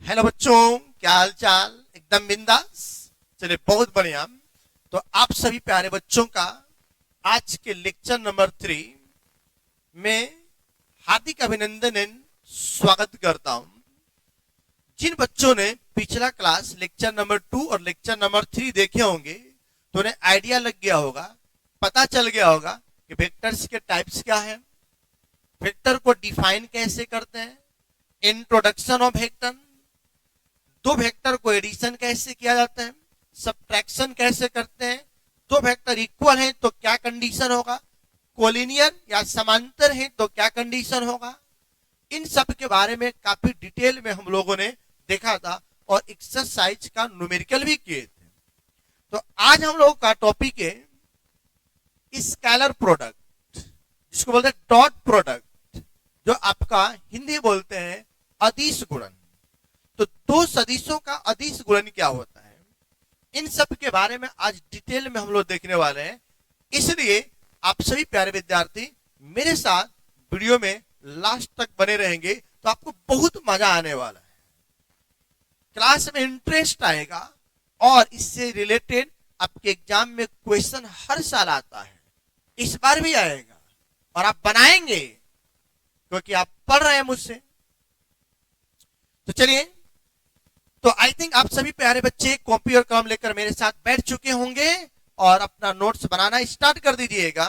Hello बच्चों, क्या हाल चाल? एकदम बिंदास। चलिए, बहुत बढ़िया। तो आप सभी प्यारे बच्चों का आज के लेक्चर नंबर 3 में हार्दिक अभिनंदन एंड स्वागत करता हूं। जिन बच्चों ने पिछला क्लास लेक्चर नंबर 2 और लेक्चर नंबर 3 देखे होंगे तो उन्हें आइडिया लग गया होगा, पता चल गया होगा कि वेक्टर्स के टाइप्स क्या है, वेक्टर को डिफाइन कैसे करते हैं, इंट्रोडक्शन ऑफ वेक्टर, दो वेक्टर को एडिशन कैसे किया जाता है, सब्ट्रैक्शन कैसे करते हैं, दो वेक्टर इक्वल हैं तो क्या कंडीशन होगा, कोलिनियर या समांतर हैं तो क्या कंडीशन होगा। इन सब के बारे में काफी डिटेल में हम लोगों ने देखा था और एक्सरसाइज का न्यूमेरिकल भी किए थे। तो आज हम लोगों का टॉपिक है स्केलर प्रोडक्ट, जिसको बोलते हैं डॉट प्रोडक्ट, जो आपका हिंदी बोलते हैं अदिश गुणन। तो दो सदिशों का अदिश गुणन क्या होता है, इन सब के बारे में आज डिटेल में हम लोग देखने वाले हैं। इसलिए आप सभी प्यारे विद्यार्थी मेरे साथ वीडियो में लास्ट तक बने रहेंगे तो आपको बहुत मजा आने वाला है, क्लास में इंटरेस्ट आएगा और इससे रिलेटेड आपके एग्जाम में क्वेश्चन हर साल आता है, इस बार भी आएगा और आप बनाएंगे क्योंकि आप पढ़ रहे हैं मुझसे। तो चलिए, तो आई थिंक आप सभी प्यारे बच्चे कॉपी और कलम लेकर मेरे साथ बैठ चुके होंगे और अपना नोट्स बनाना स्टार्ट कर दीजिएगा।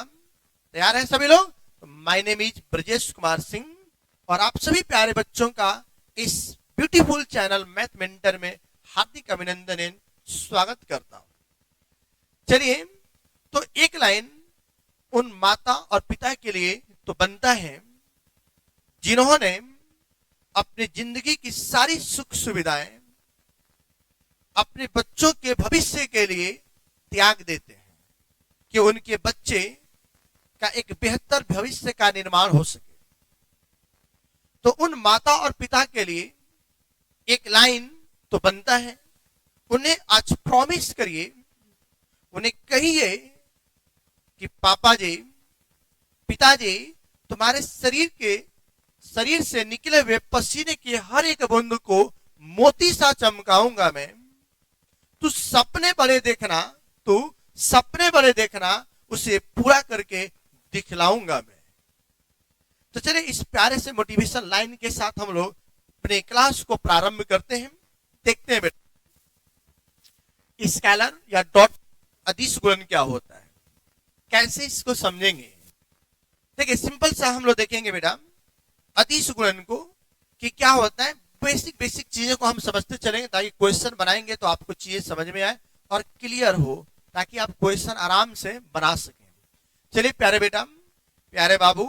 तैयार हैं सभी लोग? तो my name is Brajesh Kumar Singh और आप सभी प्यारे बच्चों का इस ब्यूटीफुल चैनल मैथ मेंटर में हार्दिक अभिनंदन एवं स्वागत करता हूं। चलिए, तो एक लाइन उन माता और पिता के लिए तो बनता है जिन्होंने अपनी जिंदगी की सारी सुख सुविधाएं अपने बच्चों के भविष्य के लिए त्याग देते हैं कि उनके बच्चे का एक बेहतर भविष्य का निर्माण हो सके। तो उन माता और पिता के लिए एक लाइन तो बनता है, उन्हें आज प्रॉमिस करिए, उन्हें कहिए कि पापा जी, पिताजी, तुम्हारे शरीर से निकले हुए पसीने के हर एक बूंद को मोती सा चमकाऊंगा मैं। तू सपने बड़े देखना, उसे पूरा करके दिखलाऊंगा मैं। तो चलिए, इस प्यारे से मोटिवेशन लाइन के साथ हम लोग अपने क्लास को प्रारंभ करते हैं। देखते हैं बेटा, स्केलर या डॉट अदिश गुणन क्या होता है, कैसे इसको समझेंगे। देखिए, सिंपल सा हम लोग देखेंगे बेटा अदिश गुणन को कि क्या होता है। बेसिक चीजों को हम समझते चलेंगे ताकि क्वेश्चन बनाएंगे तो आपको चीजें समझ में आए और क्लियर हो, ताकि आप क्वेश्चन आराम से बना सकें। चलिए प्यारे बेटा, प्यारे बाबू,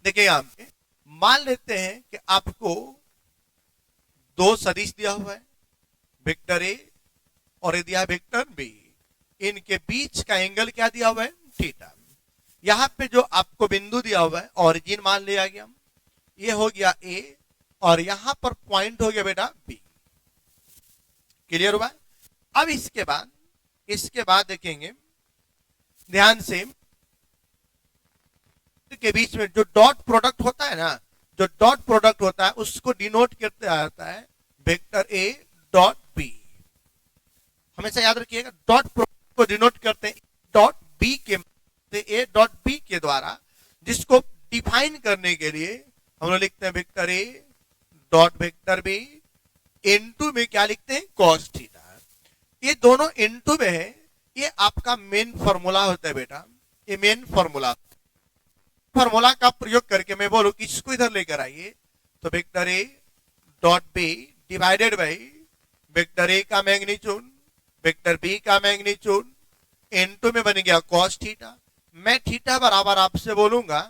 देखिए यहाँ पे मान लेते हैं कि आपको दो सदिश दिया हुआ है, वेक्टर ए और दिया है वेक्टर बी। इनके बीच का एंगल क्या दिया हुआ है? थीटा। यहाँ पे जो आपको बिंदु दिया हुआ है ऑरिजिन मान लिया गया, ये हो गया ए और यहां पर पॉइंट हो गया बेटा बी। क्लियर हुआ? अब इसके बाद देखेंगे ध्यान से, के बीच में जो डॉट प्रोडक्ट होता है ना, जो डॉट प्रोडक्ट होता है उसको डिनोट करते जाता है वेक्टर ए डॉट बी। हमेशा याद रखिएगा, डॉट प्रोडक्ट को डिनोट करते हैं डॉट बी के, ए डॉट बी के द्वारा, जिसको डिफाइन करने के लिए हम लोग लिखते हैं vector A dot vector B into में क्या लिखते हैं? Cos theta. ये दोनों इनटू में है, ये आपका मेन फॉर्मूला होता है बेटा। ये मेन फॉर्मूला का प्रयोग करके मैं बोलूं कि इसको इधर लेकर आइए, तो vector A dot B divided by vector A का मैग्नीट्यूड, वेक्टर बी का मैग्नीट्यूड, इनटू में बन गया कॉस थीटा। मैं थीटा बराबर आपसे बोलूंगा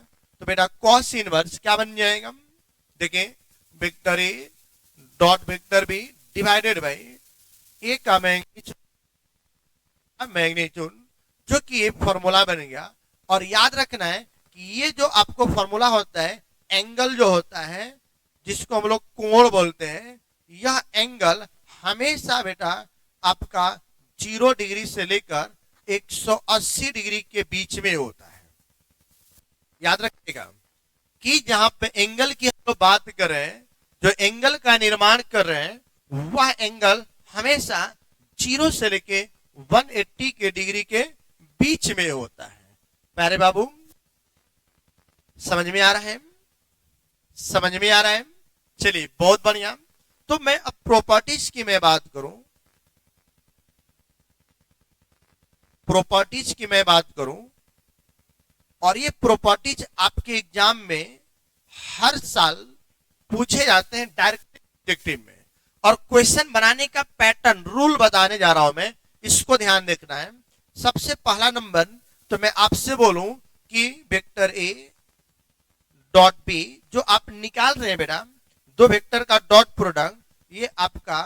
तो बेटा कॉस इनवर्स क्या बन जाएगा? देखें, vector A dot vector B divided by A का मैग्नीट्यूड, जो कि ये फॉर्मूला बन गया। और याद रखना है कि ये जो आपको फॉर्मूला होता है, एंगल जो होता है जिसको हम लोग कोण बोलते हैं, यह एंगल हमेशा बेटा आपका 0 डिग्री से लेकर 180 डिग्री के बीच में होता है। याद रखिएगा कि जहां पे एंगल की हम लोग बात कर रहे हैं, जो एंगल का निर्माण कर रहे हैं, वह एंगल हमेशा 0 से लेके 180 के डिग्री के बीच में होता है। प्यारे बाबू, समझ में आ रहा है? समझ में आ रहा है? चलिए, बहुत बढ़िया। तो मैं अब प्रॉपर्टीज की मैं बात करूं, प्रॉपर्टीज की मैं बात करूं, और ये प्रॉपर्टीज आपके एग्जाम में हर साल पूछे जाते हैं डायरेक्ट ऑब्जेक्टिव में, और क्वेश्चन बनाने का पैटर्न, रूल बताने जा रहा हूं मैं, इसको ध्यान देखना है। सबसे पहला नंबर, तो मैं आपसे बोलूं कि वेक्टर ए डॉट बी जो आप निकाल रहे हैं बेटा, दो वेक्टर का डॉट प्रोडक्ट, ये आपका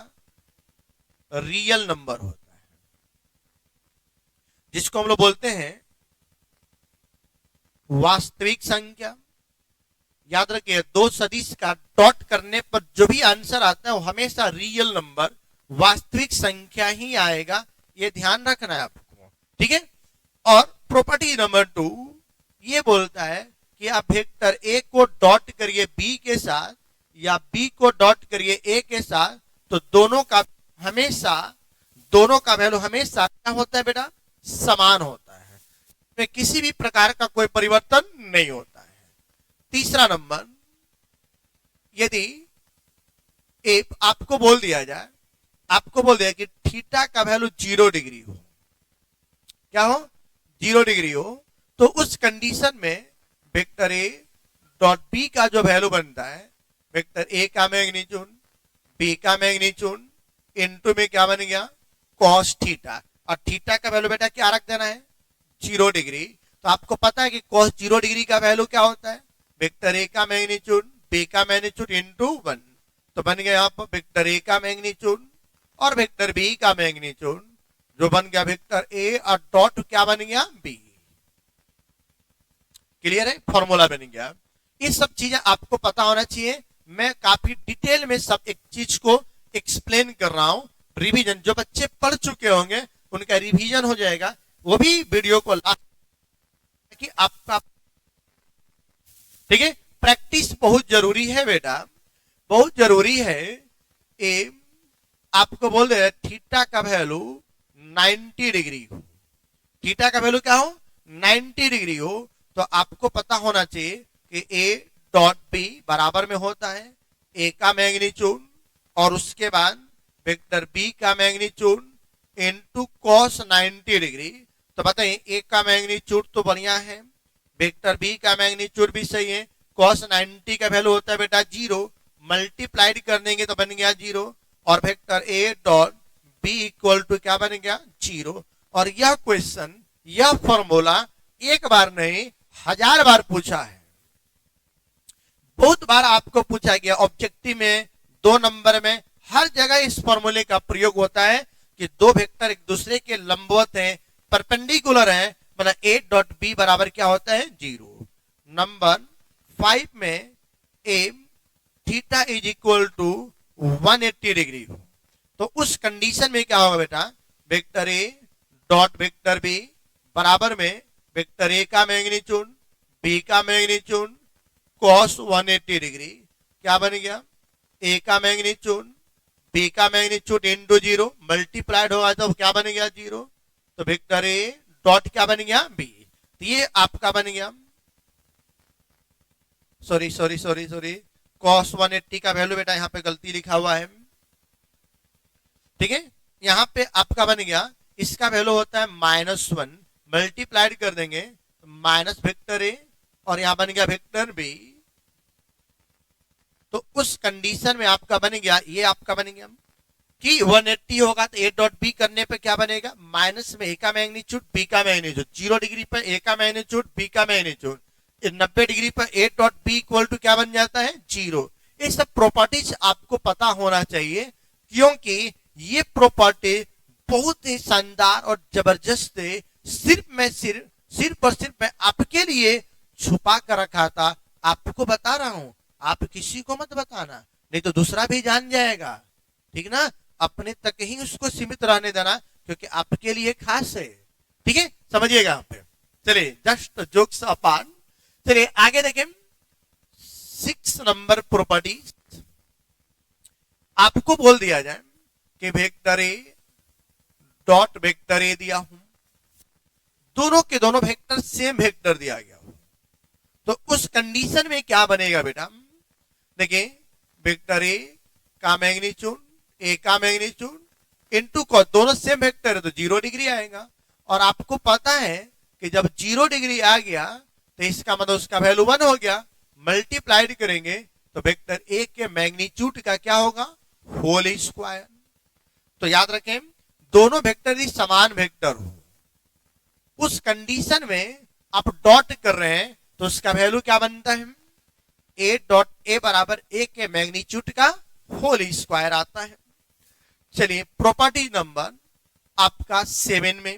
रियल नंबर होता है, जिसको हम लोग बोलते हैं वास्तविक संख्या। याद रखिए, दो सदिश का डॉट करने पर जो भी आंसर आता है वो हमेशा रियल नंबर, वास्तविक संख्या ही आएगा, ये ध्यान रखना है आपको, ठीक है। और प्रॉपर्टी नंबर 2 ये बोलता है कि आप वेक्टर ए को डॉट करिए बी के साथ या बी को डॉट करिए ए के साथ, तो दोनों का वैल्यू हमेशा क्या होता है बेटा? समान होता है, में किसी भी प्रकार का कोई परिवर्तन नहीं होता है। तीसरा नंबर, यदि आपको बोल दिया कि थीटा का वैल्यू 0 डिग्री हो, क्या हो? 0 डिग्री हो, तो उस कंडीशन में वेक्टर ए डॉट बी का जो वैल्यू बनता है, वेक्टर ए का मैग्नीट्यूड बी का मैग्नीट्यूड इनटू में क्या बन गया? Cos theta. और थीटा का वैल्यू बेटा क्या रख देना है? 0 डिग्री। तो आपको पता है कि कॉस 0 डिग्री का वैल्यू क्या होता है? वेक्टर ए का मैग्नीट्यूड बी का मैग्नीट्यूड इनटू 1। तो बन गया यहाँ पर वेक्टर ए का मैग्नीट्यूड और वेक्टर बी का मैग्नीट्यूड, जो बन गया वेक्टर ए और डॉट क्या बन गया? बी। क्लियर है? फॉर्मूला बन गया। ये सब चीजें आपको पता होना चाहिए। मैं काफी डिटेल में सब एक चीज को एक्सप्लेन कर रहा हूं। रिवीजन, जो बच्चे पढ़ चुके होंगे उनका रिवीजन हो जाएगा, वो भी वीडियो को कि आपका, ठीक है। प्रैक्टिस बहुत जरूरी है बेटा, बहुत जरूरी है। ए आपको बोल रहे थीटा का वैल्यू 90 डिग्री हो, थीटा का वैल्यू क्या हो? 90 डिग्री हो, तो आपको पता होना चाहिए कि ए डॉट बी बराबर में होता है ए का मैग्नीट्यूड और उसके बाद वेक्टर बी का मैग्नीट्यूड इनटू कॉस 90 डिग्री। तो बताइए, ए का मैग्नीट्यूड तो बढ़िया है, वेक्टर बी का मैग्नीट्यूड भी सही है, कॉस 90 का वैल्यू होता है बेटा 0, मल्टीप्लाइड कर देंगे तो बन गया 0, और vector A dot B equal to क्या बन गया? 0। और यह क्वेश्चन, यह फॉर्मूला एक बार नहीं 1000 बार पूछा है, बहुत बार आपको पूछा गया ऑब्जेक्टिव में, 2 नंबर में, हर जगह इस फॉर्मूले का प्रयोग होता है कि दो वेक्टर एक दूसरे के लंबवत हैं, परपेंडिकुलर हैं, मतलब ए डॉट बी बराबर क्या होता है? 0। नंबर 5 में A theta is equal to 180 degree हो, तो उस कंडीशन में क्या होगा बेटा? Vector A dot vector B बराबर में वेक्टर ए का मैग्नीट्यूड बी का मैग्नीट्यूड कॉस 180 डिग्री, क्या बन गया? ए का मैग्नीट्यूड बी का मैग्नीट्यूड इनटू 0, मल्टीप्लाइड होगा तो क्या बन गया? 0। तो वेक्टर ए डॉट क्या बन गया? बी। तो ये आपका बन गया, सॉरी कॉस 180 का वैल्यू बेटा यहाँ पे गलती लिखा हुआ है, ठीक है। यहाँ पे आपका बन गया, इसका वैल्यू होता है -1, मल्टीप्लाइड कर देंगे माइनस वेक्टर ए और यहां बन गया वेक्टर बी। तो उस कंडीशन में आपका बन गया, ये आपका बन गया कि 180 होगा तो ए डॉट बी करने पे क्या बनेगा? माइनस में ए का मैग्नीट्यूड बी का मैग्नीट्यूड, 0 डिग्री पर ए का मैग्नीट्यूड बी का मैग्नीट्यूड, 90 डिग्री पर A dot B equal to क्या बन जाता है? 0। ये सब प्रॉपर्टीज आपको पता होना चाहिए, क्योंकि ये प्रॉपर्टी बहुत ही शानदार और जबरदस्त है। सिर्फ और सिर्फ मैं आपके लिए छुपा कर रखा था, आपको बता रहा हूं, आप किसी को मत बताना, नहीं तो दूसरा भी जान जाएगा, ठीक ना। अपने तक ही उसको सीमित रहने देना, क्योंकि आपके लिए खास है, ठीक है, समझिएगा यहाँ पे। चलिए, जस्ट जोक्स अपार्ट, चलिए आगे देखें। 6 नंबर प्रॉपर्टी, आपको बोल दिया जाए कि वेक्टर ए डॉट वेक्टर ए दिया हूं, दोनों के दोनों वेक्टर सेम वेक्टर दिया गया हो, तो उस कंडीशन में क्या बनेगा बेटा? देखिए, वेक्टर ए का मैग्नीट्यूड, ए का मैग्नीट्यूड इनटू कॉस, दोनों सेम वेक्टर है तो 0 डिग्री आएगा। और आपको पता है कि जब 0 डिग्री आ गया तो इसका मतलब उसका वैल्यू 1 हो गया। मल्टीप्लाइड करेंगे तो वेक्टर ए के मैग्नीट्यूड का क्या होगा? Whole square. तो याद रखें, दोनों वेक्टर ही समान वेक्टर हो, उस कंडीशन में आप डॉट कर रहे हैं तो उसका वैल्यू क्या बनता है? ए डॉट ए बराबर ए के मैग्नीट्यूड का होल स्क्वायर आता है। चलिए, प्रॉपर्टी नंबर आपका 7 में,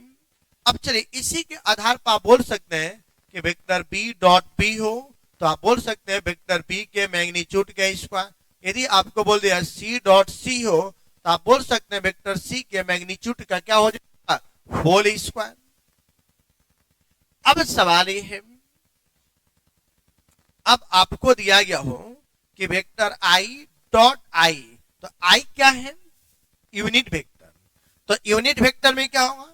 अब चलिए इसी के आधार पर आप बोल सकते हैं कि वेक्टर बी डॉट बी हो तो आप बोल सकते हैं वेक्टर बी के मैग्नीट्यूड का स्क्वायर। यदि आपको बोल दिया सी डॉट सी हो तो आप बोल सकते हैं वेक्टर सी के मैग्नीट्यूड का क्या हो जाएगा? Whole square. अब सवाल ये है, अब आपको दिया गया हो कि वेक्टर आई डॉट आई, तो आई क्या है? Unit vector. तो यूनिट वेक्टर में क्या होगा?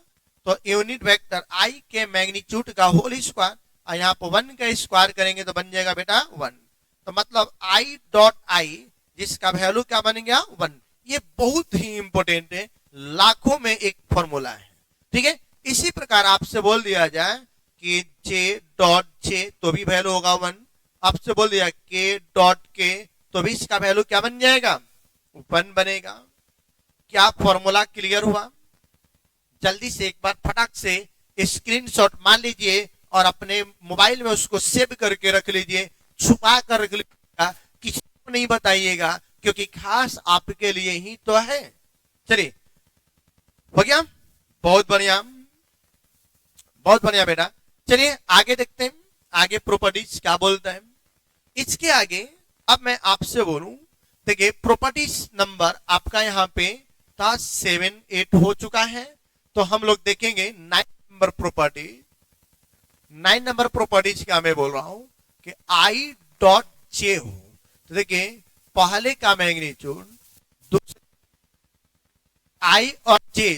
तो यूनिट वेक्टर आई के मैग्नीट्यूड का होल स्क्वायर, और यहां पर 1 का स्क्वायर करेंगे तो बन जाएगा बेटा 1। तो मतलब आई डॉट आई जिसका वैल्यू क्या बन गया? 1। ये बहुत ही इंपॉर्टेंट है, लाखों में एक फॉर्मूला है, ठीक है। इसी प्रकार आपसे बोल दिया जाए कि जे डॉट जे तो भी वैल्यू होगा 1। आपसे बोल दिया के डॉट के तो भी इसका वैल्यू क्या बन जाएगा? 1 बनेगा। क्या फॉर्मूला क्लियर हुआ? जल्दी से एक बार फटाक से स्क्रीनशॉट मान लीजिए और अपने मोबाइल में उसको सेव करके रख लीजिए, छुपा कर रख लीजिएगा, किसी को नहीं बताइएगा, क्योंकि खास आपके लिए ही तो है। चलिए, हो गया? बहुत बढ़िया, बहुत बढ़िया बेटा। चलिए आगे देखते हैं, आगे प्रॉपर्टीज क्या बोलता है। इसके आगे अब मैं आपसे बोलूं, देखिए प्रॉपर्टीज नंबर आपका यहाँ पे था 7 8 हो चुका है, तो हम लोग देखेंगे 9 नंबर प्रॉपर्टी। 9 नंबर प्रॉपर्टीज का मैं बोल रहा हूं कि आई डॉट जे हो, तो देखिए पहले का मैग्नीट्यूड, दूसरे आई और जे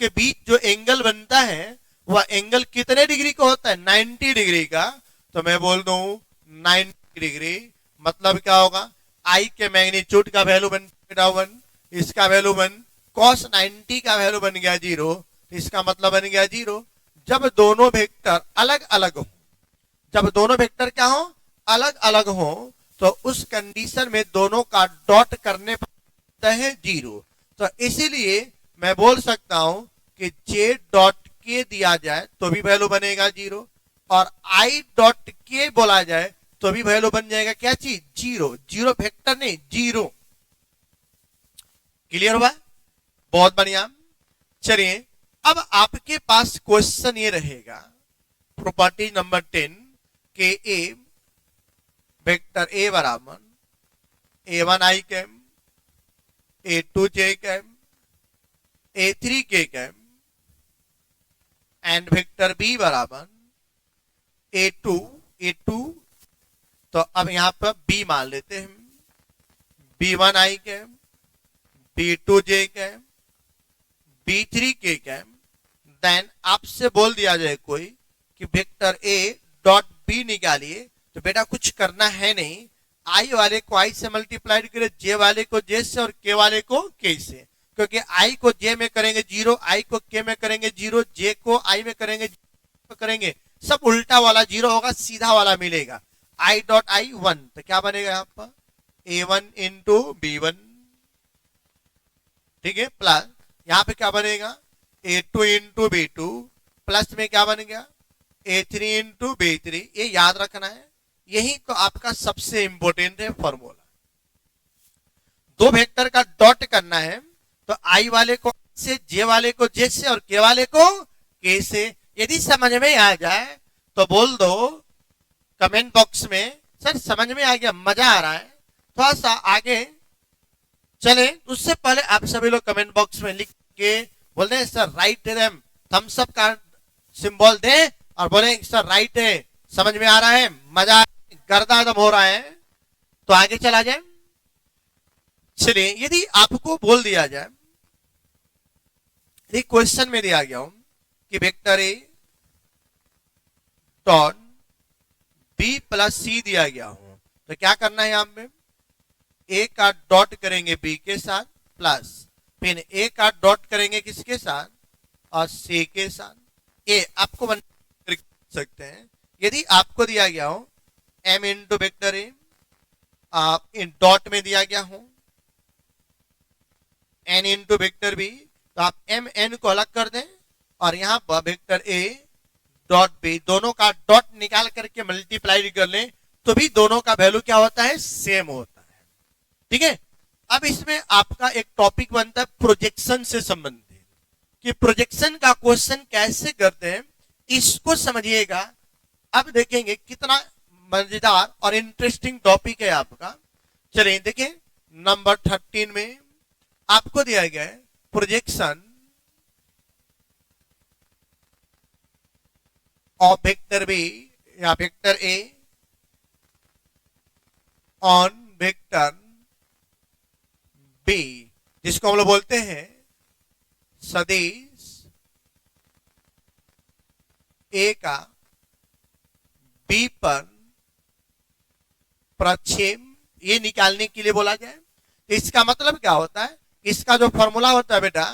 के बीच जो एंगल बनता है वह एंगल कितने डिग्री का होता है? 90 डिग्री का। तो मैं बोल दूं 90 डिग्री, मतलब क्या होगा? आई के मैग्नीट्यूड का वैल्यू बन गया 1, इसका वैल्यू 1, cos 90 का वैल्यू बन गया 0, इसका मतलब बन गया 0। जब दोनों वेक्टर अलग अलग हो, जब दोनों वेक्टर क्या हो? अलग अलग हो, तो उस कंडीशन में दोनों का डॉट करने पर है 0। तो इसीलिए मैं बोल सकता हूं कि जे डॉट के दिया जाए तो भी वैल्यू बनेगा 0, और आई डॉट के बोला जाए तो भी वैल्यू बन जाएगा क्या चीज? 0। 0 वेक्टर नहीं, 0। क्लियर हुआ? बहुत बढ़िया। चलिए, अब आपके पास क्वेश्चन ये रहेगा, प्रॉपर्टी नंबर 10 के ए वेक्टर ए बराबर A1 I came, A2 J cam, A3 के कैम एंड वेक्टर बी बराबर A2 तो अब यहां पर बी मान लेते हैं, B1 I came, B2 J cam, B3 के कैम। देन आपसे बोल दिया जाए कोई कि वेक्टर ए डॉट बी निकालिए, तो बेटा कुछ करना है नहीं, आई वाले को आई से मल्टीप्लाइड करें, जे वाले को जे से और के वाले को के से, क्योंकि आई को जे में करेंगे 0, आई को के में करेंगे 0, जे को आई में करेंगे सब उल्टा वाला 0 होगा, सीधा वाला मिलेगा। आई डॉट आई 1, तो क्या बनेगा यहां पर? A1 इंटू B1, ठीक है, प्लस यहां पे क्या बनेगा? A2 इंटू B2, प्लस में क्या बन गया? A3 into B3। ये याद रखना है, यही तो आपका सबसे इंपॉर्टेंट है फॉर्मूला। दो वेक्टर का डॉट करना है तो आई वाले को से, जे वाले को जे से और के वाले को के से। यदि समझ में आ जाए तो बोल दो कमेंट बॉक्स में, सर समझ में आ गया, मजा आ रहा है। थोड़ा सा आगे चले उससे पहले आप सभी लोग कमेंट बॉक्स में लिख के बोल दें सर राइट है, थम्स अप का सिंबल दे और बोले सर राइट है, समझ में आ रहा है, मजा गर्दा एकदम हो रहा है। तो आगे चला जाए, चलिए, यदि आपको बोल दिया जाए, एक क्वेश्चन में दिया गया हो कि vector A dot B plus C दिया गया हो, तो क्या करना है? यहां पे ए का डॉट करेंगे बी के साथ, प्लस फिर ए का डॉट करेंगे किसके साथ? और सी के साथ। ए आपको बन सकते हैं, यदि आपको दिया गया हो एम इंटू वेक्टर ए, आप इन डॉट में दिया गया हो एन इंटू वेक्टर बी, तो आप एम एन को अलग कर दें और यहां पर वेक्टर ए डॉट बी, दोनों का डॉट निकाल करके मल्टीप्लाई कर लें तो भी दोनों का वैल्यू क्या होता है? सेम होता है। ठीक है, अब इसमें आपका एक टॉपिक बनता है प्रोजेक्शन से संबंधित, कि प्रोजेक्शन का क्वेश्चन कैसे करते हैं, इसको समझिएगा। अब देखेंगे कितना मजेदार और इंटरेस्टिंग टॉपिक है आपका। चलिए देखिए, नंबर 13 में आपको दिया गया है प्रोजेक्शन ऑफ वेक्टर बी या vector A on vector B, जिसको हम लोग बोलते हैं सदिश ए का बी पर प्रक्षेप, ये निकालने के लिए बोला जाए। इसका मतलब क्या होता है? इसका जो फॉर्मूला होता है बेटा,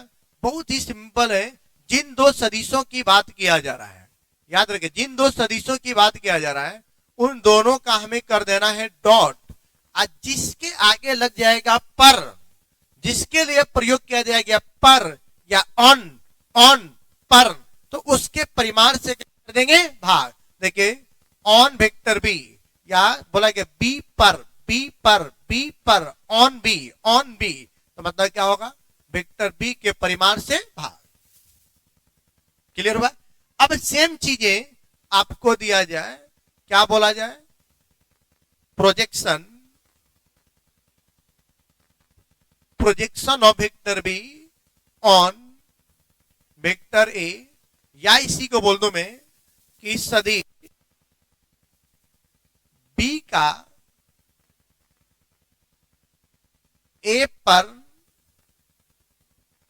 बहुत ही सिंपल है। जिन दो सदिशों की बात किया जा रहा है, याद रखिए, जिन दो सदिशों की बात किया जा रहा है उन दोनों का हमें कर देना है डॉट, और जिसके आगे लग जाएगा पर, जिसके लिए प्रयोग किया जाएगा पर या ऑन, ऑन पर, तो उसके परिमाण से क्या कर देंगे? भाग। देखिए, ऑन वेक्टर बी या बोला गया बी पर, बी पर, बी पर, ऑन बी, ऑन बी, तो मतलब क्या होगा? वेक्टर बी के परिमाण से भाग। क्लियर हुआ? अब सेम चीजें आपको दिया जाए, क्या बोला जाए? Projection, projection of vector be on vector A, या इसी को बोल दो मैं कि सदिश बी का ए पर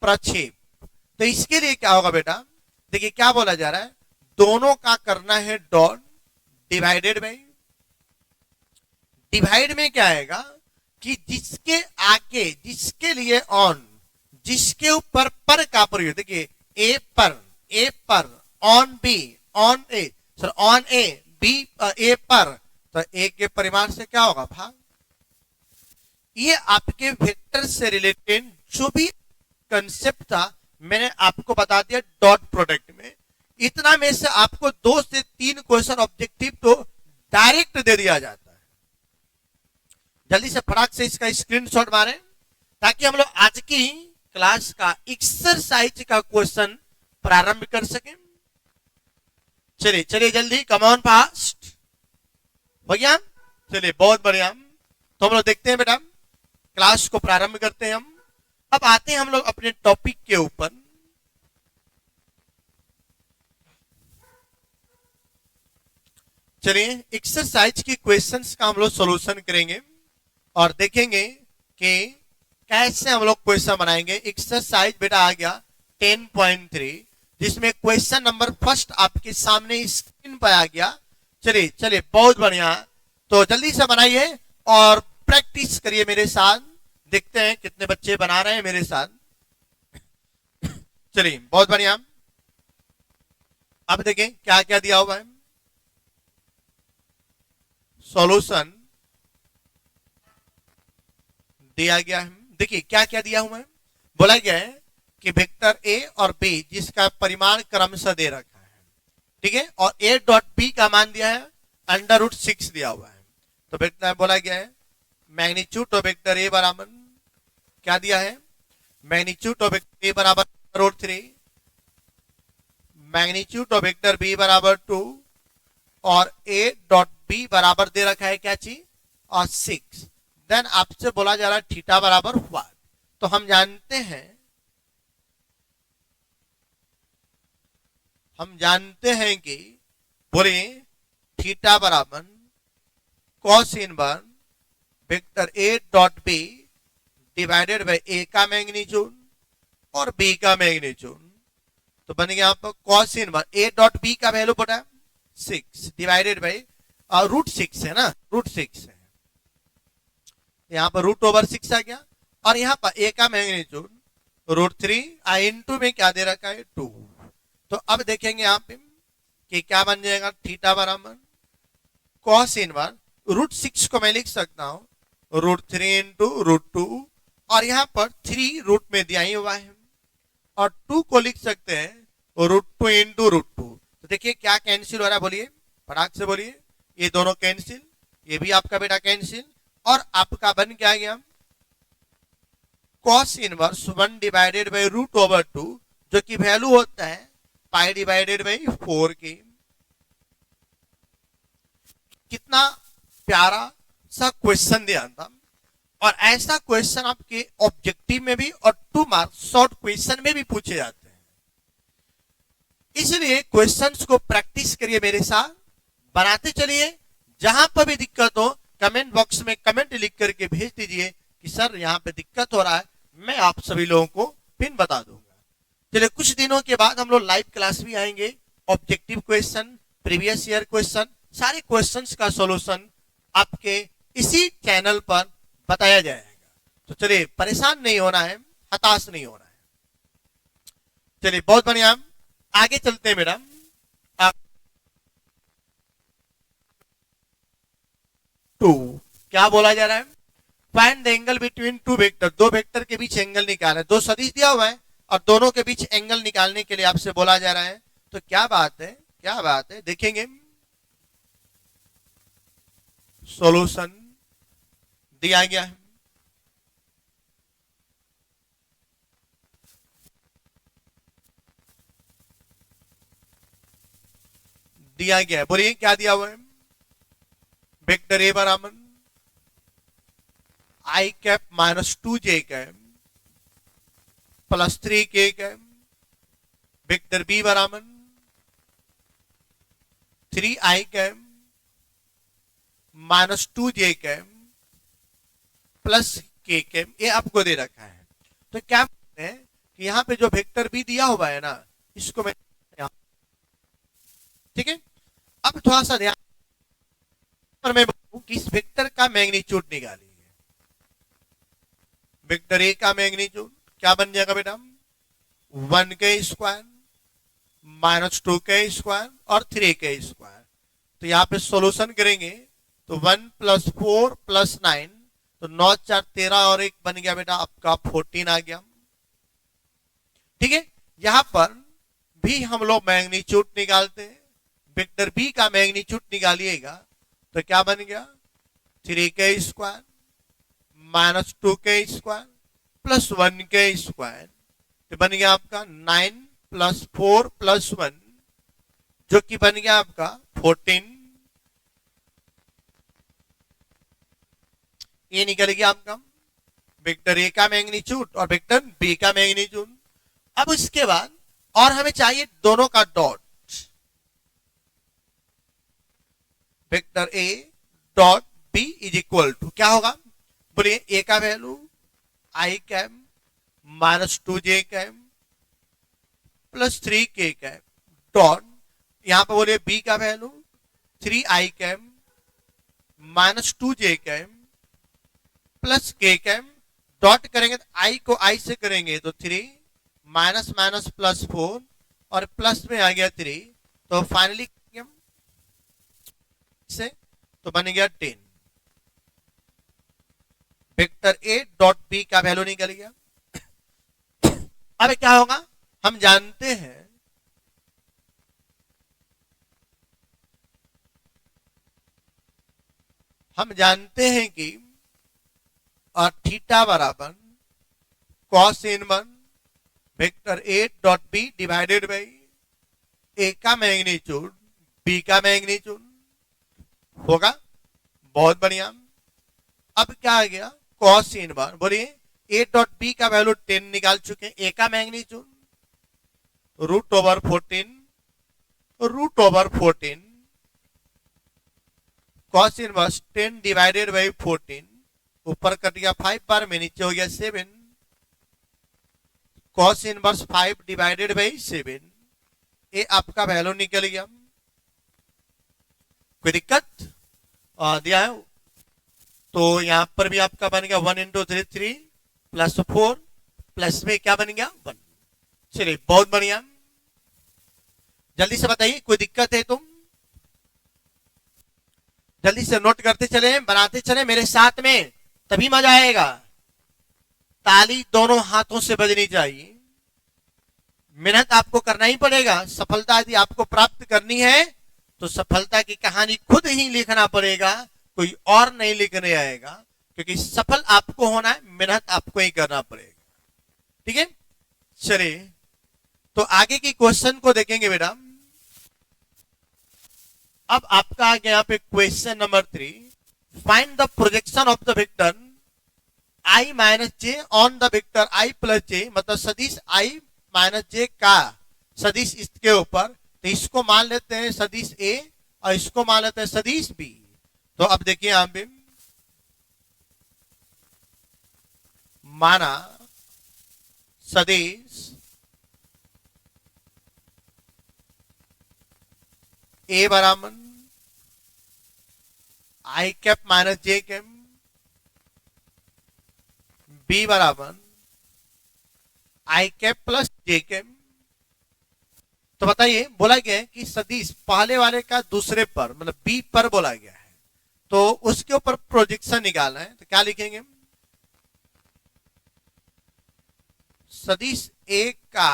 प्रक्षेप। तो इसके लिए क्या होगा बेटा? देखिए क्या बोला जा रहा है, दोनों का करना है डॉट डिवाइडेड बाई, डिवाइड में क्या आएगा कि जिसके आगे, जिसके लिए ऑन, जिसके ऊपर पर का प्रयोग, देखिए ए पर, ए पर, on B, on A, sir on A B, A पर, तो ए के परिमाण से क्या होगा? भाग। ये आपके वेक्टर से रिलेटेड जो भी कंसेप्ट था मैंने आपको बता दिया डॉट प्रोडक्ट में। इतना में से आपको 2 से 3 क्वेश्चन ऑब्जेक्टिव तो डायरेक्ट दे दिया जाता है। जल्दी से फटाक से इसका स्क्रीनशॉट मारें ताकि हम लोग आज की क्लास का एक्सरसाइज का क्वेश्चन प्रारंभ कर सकें। चलिए चलिए जल्दी, कम ऑन फास्ट। हो गया? चलिए बहुत बढ़िया। तो हम लोग देखते हैं बेटा, क्लास को प्रारंभ करते हैं हम। अब आते हैं हम लोग अपने टॉपिक के ऊपर। चलिए एक्सरसाइज की क्वेश्चंस का हम लोग सॉल्यूशन करेंगे और देखेंगे कि कैसे हम लोग क्वेश्चन बनाएंगे। एक्सरसाइज बेटा आ गया 10.3, जिसमें क्वेश्चन नंबर फर्स्ट आपके सामने स्क्रीन पर आ गया। चलिए चलिए बहुत बढ़िया, तो जल्दी से बनाइए और प्रैक्टिस करिए मेरे साथ। देखते हैं कितने बच्चे बना रहे हैं मेरे साथ। चलिए बहुत बढ़िया। अब देखें क्या क्या दिया हुआ है। सॉल्यूशन दिया गया है। देखिए क्या क्या दिया हुआ है। बोला गया है कि वेक्टर ए और बी जिसका परिमाण क्रमशः दे रखा है, ठीक है, और ए डॉट बी का मान दिया है √6 दिया हुआ है। तो वेक्टर बोला गया है मैग्नीट्यूड ऑफ वेक्टर ए बराबर क्या दिया है? मैग्नीट्यूड ऑफ वेक्टर ए बराबर √3, मैग्नीट्यूड ऑफ वेक्टर बी बराबर 2 और ए डॉट बी बराबर दे रखा है क्या चीज? और 6। देन आपसे बोला जा रहा है थीटा बराबर 1। तो हम जानते हैं कि बोले थीटा बराबर cos inverse vector A dot B divided by A का मैग्नीट्यूड और बी का मैग्नीट्यूड। तो बन गया यहाँ पर cos inverse A dot B का वैल्यू पता है 6 डिवाइडेड बाय √6 है ना, √6 है, यहाँ पर √6 आ गया और यहाँ पर ए का मैग्नीट्यूड √3 इंटू में क्या दे रखा है 2। तो अब देखेंगे यहाँ पे कि क्या बन जाएगा, थीटा बराबर कॉस इनवर्स √6 को मैं लिख सकता हूं √3 इंटू √2 और यहाँ पर 3 रूट में दिया ही हुआ है और 2 को लिख सकते हैं √2 इंटू √2। तो देखिए क्या कैंसिल हो रहा है, बोलिए फटाक से बोलिए, ये दोनों कैंसिल, ये भी आपका बेटा कैंसिल और आपका बन क्या गया कॉस इनवर्स 1 डिवाइडेड बाय √2 जो कि वैल्यू होता है पाई डिवाइडेड बाय 4 की। कितना प्यारा सा क्वेश्चन दिया था और ऐसा क्वेश्चन आपके ऑब्जेक्टिव में भी और 2 मार्क्स शॉर्ट क्वेश्चन में भी पूछे जाते हैं। इसलिए क्वेश्चंस को प्रैक्टिस करिए, मेरे साथ बनाते चलिए। जहां पर भी दिक्कत हो कमेंट बॉक्स में कमेंट लिख करके भेज दीजिए कि सर यहाँ पे दिक्कत हो रहा है, मैं आप सभी लोगों को पिन बता दूंगा। चलिए कुछ दिनों के बाद हम लोग लाइव क्लास भी आएंगे, objective question, previous year question, सारे क्वेश्चंस का सॉल्यूशन आपके इसी चैनल पर बताया जाएगा। तो चलिए परेशान नहीं होना है, हताश नहीं होना है। चलिए बहुत बढ़िया, आगे चलते हैं मैडम। टू क्या बोला जा रहा है, find the angle between two vector, दो वेक्टर के बीच एंगल निकालना है। दो सदिश दिया हुआ है और दोनों के बीच एंगल निकालने के लिए आपसे बोला जा रहा है। तो क्या बात है, क्या बात है, देखेंगे सॉल्यूशन दिया गया है। दिया गया है, बोलिए क्या दिया हुआ है, वेक्टर ए बराबर I cap -2j cap +3 k cap, vector B बराबर 3i cap -2j cap +k cap, ये आपको दे रखा है। तो क्या है कि यहां पे जो वेक्टर बी दिया हुआ है ना, इसको मैं ठीक है। अब थोड़ा सा ध्यान पर मैं बोलूं कि इस वेक्टर का मैग्नीट्यूड निकालिए। वेक्टर ए का मैग्नीट्यूड क्या बन जाएगा बेटा, 1k² -2k² और 3k²। तो यहां पे सॉल्यूशन करेंगे तो 1 + 4 + 9, तो 9 4 13 और 1 बन गया बेटा आपका 14 आ गया। ठीक है, यहां पर भी हम लोग मैग्नीट्यूड निकालते हैं। वेक्टर बी का मैग्नीट्यूड निकालिएगा तो क्या बन गया 3k² -2k² + 1k², तो बन गया आपका 9 + 4 + 1 जो कि बन गया आपका 14। ये निकल गया आपका वेक्टर ए का मैग्नीट्यूड और वेक्टर बी का मैग्नीट्यूड। अब इसके बाद और हमें चाहिए दोनों का dot, vector A dot B is equal to क्या होगा, बोलिए ए का value I cap -2j cap +3k cap dot, यहां पर बोलिए बी का value 3i cap -2j cap +k cap, dot करेंगे तो i को i से करेंगे तो 3 -+ और प्लस में आ गया 3, तो फाइनली से तो बन गया 10। वेक्टर ए डॉट बी का वैल्यू निकल गया। अब क्या होगा, हम जानते हैं कि और थीटा बराबर cos inverse vector A dot B divided by A का मैग्नीट्यूड बी का मैग्नीट्यूड होगा। बहुत बढ़िया। अब क्या आ गया कॉस इनवर्स, बोलिए ए डॉट बी का वैल्यू 10 निकाल चुके हैं, ए का magnitude √14 cos inverse 10 divided by 14 ऊपर कट गया 5 बार में, नीचे हो गया 7। cos इनवर्स 5 डिवाइडेड बाई 7, ये आपका वैल्यू निकल गया। कोई दिक्कत दिया है तो यहां पर भी आपका बन गया 1 इंटू 3 3 प्लस 4 प्लस में क्या बन गया 1। चलिए बहुत बढ़िया, जल्दी से बताइए कोई दिक्कत है तुम जल्दी से नोट करते चले, बनाते चले मेरे साथ में, तभी मजा आएगा। ताली दोनों हाथों से बजनी चाहिए, मेहनत आपको करना ही पड़ेगा। सफलता यदि आपको प्राप्त करनी है तो सफलता की कहानी खुद ही लिखना पड़ेगा, कोई और नहीं लिखने आएगा, क्योंकि सफल आपको होना है, मेहनत आपको ही करना पड़ेगा। ठीक है, चलिए तो आगे की क्वेश्चन को देखेंगे बेटा। अब आपका आ गया यहाँ पे question number 3, find the projection of the vector i minus J on the vector i plus J, मतलब सदिश i माइनस जे का सदिश इसके ऊपर, तो इसको मान लेते हैं सदिश a और इसको मान लेते हैं सदिश b। तो अब देखिए यहां पे माना सदिश a बराबर i cap minus J cap, b बराबर i cap plus J cap. तो बताइए बोला गया है कि सदिश पहले वाले का दूसरे पर मतलब b पर बोला गया है, तो उसके ऊपर प्रोजेक्शन निकालना है। तो क्या लिखेंगे, सदिश a का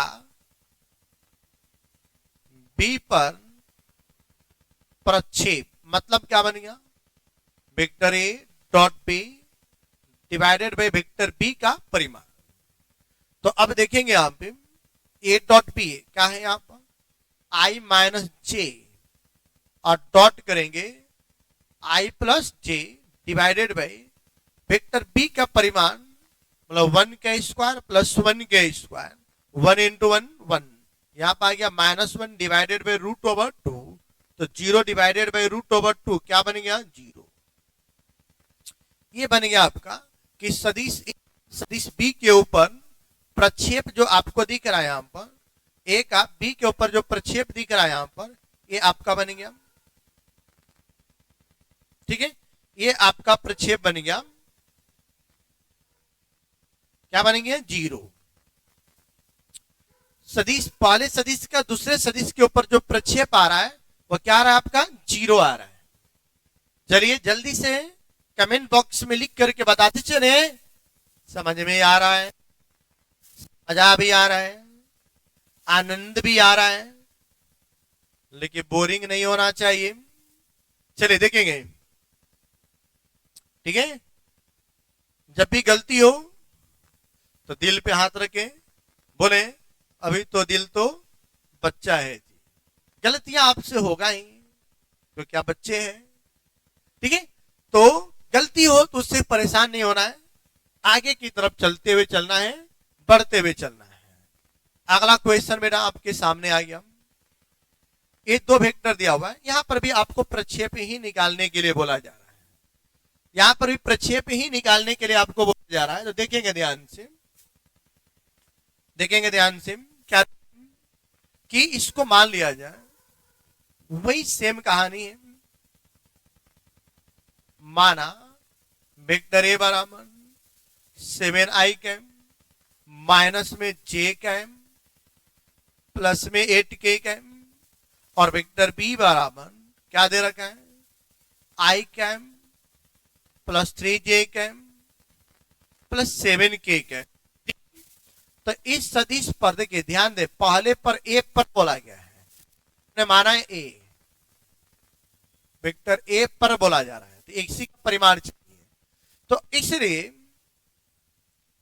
b पर प्रक्षेप, मतलब क्या बन गया vector a dot b divided by vector b का परिमाण। तो अब देखेंगे यहां पे a डॉट b क्या है, यहां पर i माइनस जे और डॉट करेंगे i plus J divided by vector b का परिमाण, मतलब 1 का स्क्वायर प्लस 1 का स्क्वायर, 1 इंटू 1 1, यहां पर आ गया -1 डिवाइडेड बाई रूट ओवर 2, तो 0 डिवाइडेड बाई रूट ओवर 2 क्या बन गया 0। ये बन गया आपका कि सदिश b के ऊपर प्रक्षेप जो आपको दिख रहा है यहां पर, a का b के ऊपर जो प्रक्षेप दिख रहा है यहां पर, ये आपका बन गया। ठीक है, ये आपका प्रक्षेप बन गया, क्या बन गया 0। सदिश पहले सदिश का दूसरे सदिश के ऊपर जो प्रक्षेप आ रहा है वो क्या आ रहा है आपका 0 आ रहा है। चलिए जल्दी से कमेंट बॉक्स में लिख करके बताते चले, समझ में आ रहा है, मजा भी आ रहा है, आनंद भी आ रहा है, लेकिन बोरिंग नहीं होना चाहिए। चलिए देखेंगे, ठीक है, जब भी गलती हो तो दिल पे हाथ रखें, बोले अभी तो दिल तो बच्चा है जी, गलतियां आपसे होगा ही क्योंकि आप बच्चे हैं। ठीक है, तो गलती हो तो उससे परेशान नहीं होना है, आगे की तरफ चलते हुए चलना है, बढ़ते हुए चलना है। अगला क्वेश्चन बेटा आपके सामने आ गया, ये 2 वेक्टर दिया हुआ है, यहां पर भी आपको प्रक्षेप ही निकालने के लिए बोला जा रहा है, यहां पर भी प्रक्षेप ही निकालने के लिए आपको बोला जा रहा है। तो देखेंगे ध्यान से, देखेंगे ध्यान से क्या कि इसको मान लिया जाए, वही सेम कहानी है। माना वेक्टर ए बराबर 7i कैम माइनस में j कैम प्लस में 8k कैम, और वेक्टर बी बराबर क्या दे रखा है i cap plus 3j cap plus 7k cap. तो इस सदिश पर देखिए ध्यान दे, पहले पर ए पर बोला गया है, ने माना है ए, वेक्टर ए पर बोला जा रहा है, तो इसी का परिमाण चाहिए। तो इसलिए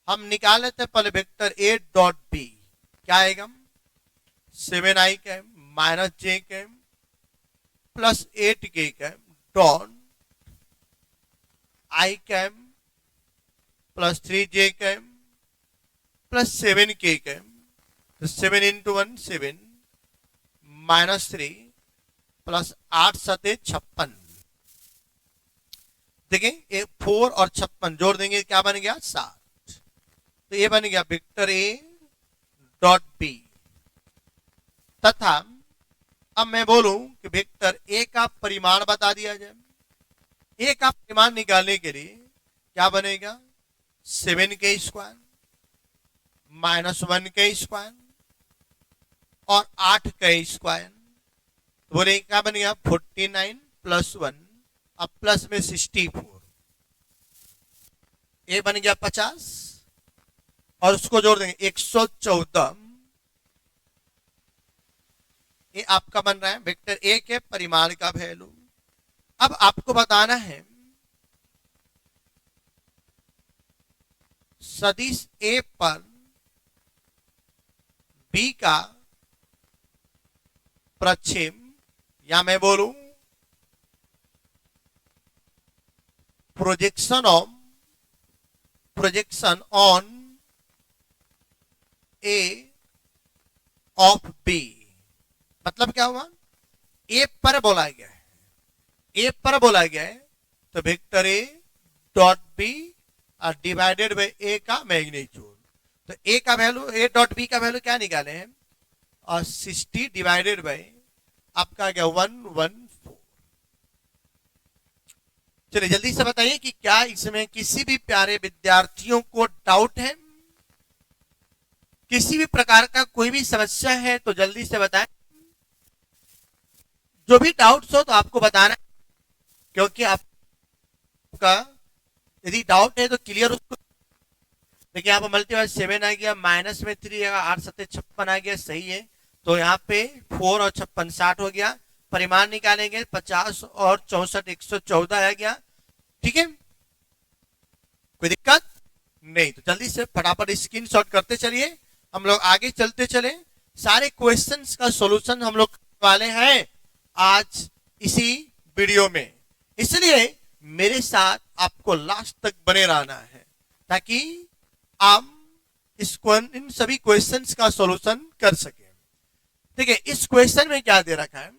हम निकाल लेते हैं पहले वेक्टर ए डॉट बी, क्या आएगा 7i cap minus J cap plus 8k cap dot i cap plus 3j cap plus 7k cap, तो 7 इंटू 1 7 माइनस 3 प्लस 8 7 56। देखिए ये 4 और 56 जोड़ देंगे क्या बन गया 60। तो ये बन गया वेक्टर ए डॉट बी। तथा अब मैं बोलूं कि वेक्टर ए का परिमाण बता दिया जाए। ए का परिमाण निकालने के लिए क्या बनेगा 7 के स्क्वायर -1 के स्क्वायर और 8 का स्क्वायर। तो बोले क्या बनेगा 49 + 1 अब प्लस में 64। ए बन गया 50 और उसको जोड़ देंगे 114। ये आपका बन रहा है वेक्टर ए के परिमाण का वैल्यू। अब आपको बताना है सदिश ए पर बी का प्रक्षेप, या मैं बोलूं projection on A of B. मतलब क्या हुआ ए पर बोला गया है, ए पर बोला गया है तो vector A dot B divided by A का मैग्नीट्यूड। तो ए का वैल्यू ए डॉट बी का वैल्यू क्या निकाले हैं और 60 डिवाइडेड बाय आपका गया 114। चलिए जल्दी से बताइए कि क्या इसमें किसी भी प्यारे विद्यार्थियों को डाउट है, किसी भी प्रकार का कोई भी समस्या है तो जल्दी से बताएं। जो भी डाउट्स हो तो आपको बताना, क्योंकि आपका यदि डाउट है तो क्लियर उसको देखिए। यहाँ पर मल्टीप्लाई 7 आ गया, माइनस में 3 आएगा, 8 7 56 आ गया, सही है। तो यहाँ पे 4 और 56 60 हो गया। परिमाण निकालेंगे 50 और 64 114 आ गया। ठीक है, कोई दिक्कत नहीं। तो जल्दी से फटाफट स्क्रीनशॉट करते चलिए, हम लोग आगे चलते चले। सारे क्वेश्चंस का सॉल्यूशन हम लोग करने वाले हैं आज इसी वीडियो में, इसलिए मेरे साथ आपको लास्ट तक बने रहना है ताकि आप इन सभी क्वेश्चंस का सॉल्यूशन कर सके। देखिए इस क्वेश्चन में क्या दे रखा है,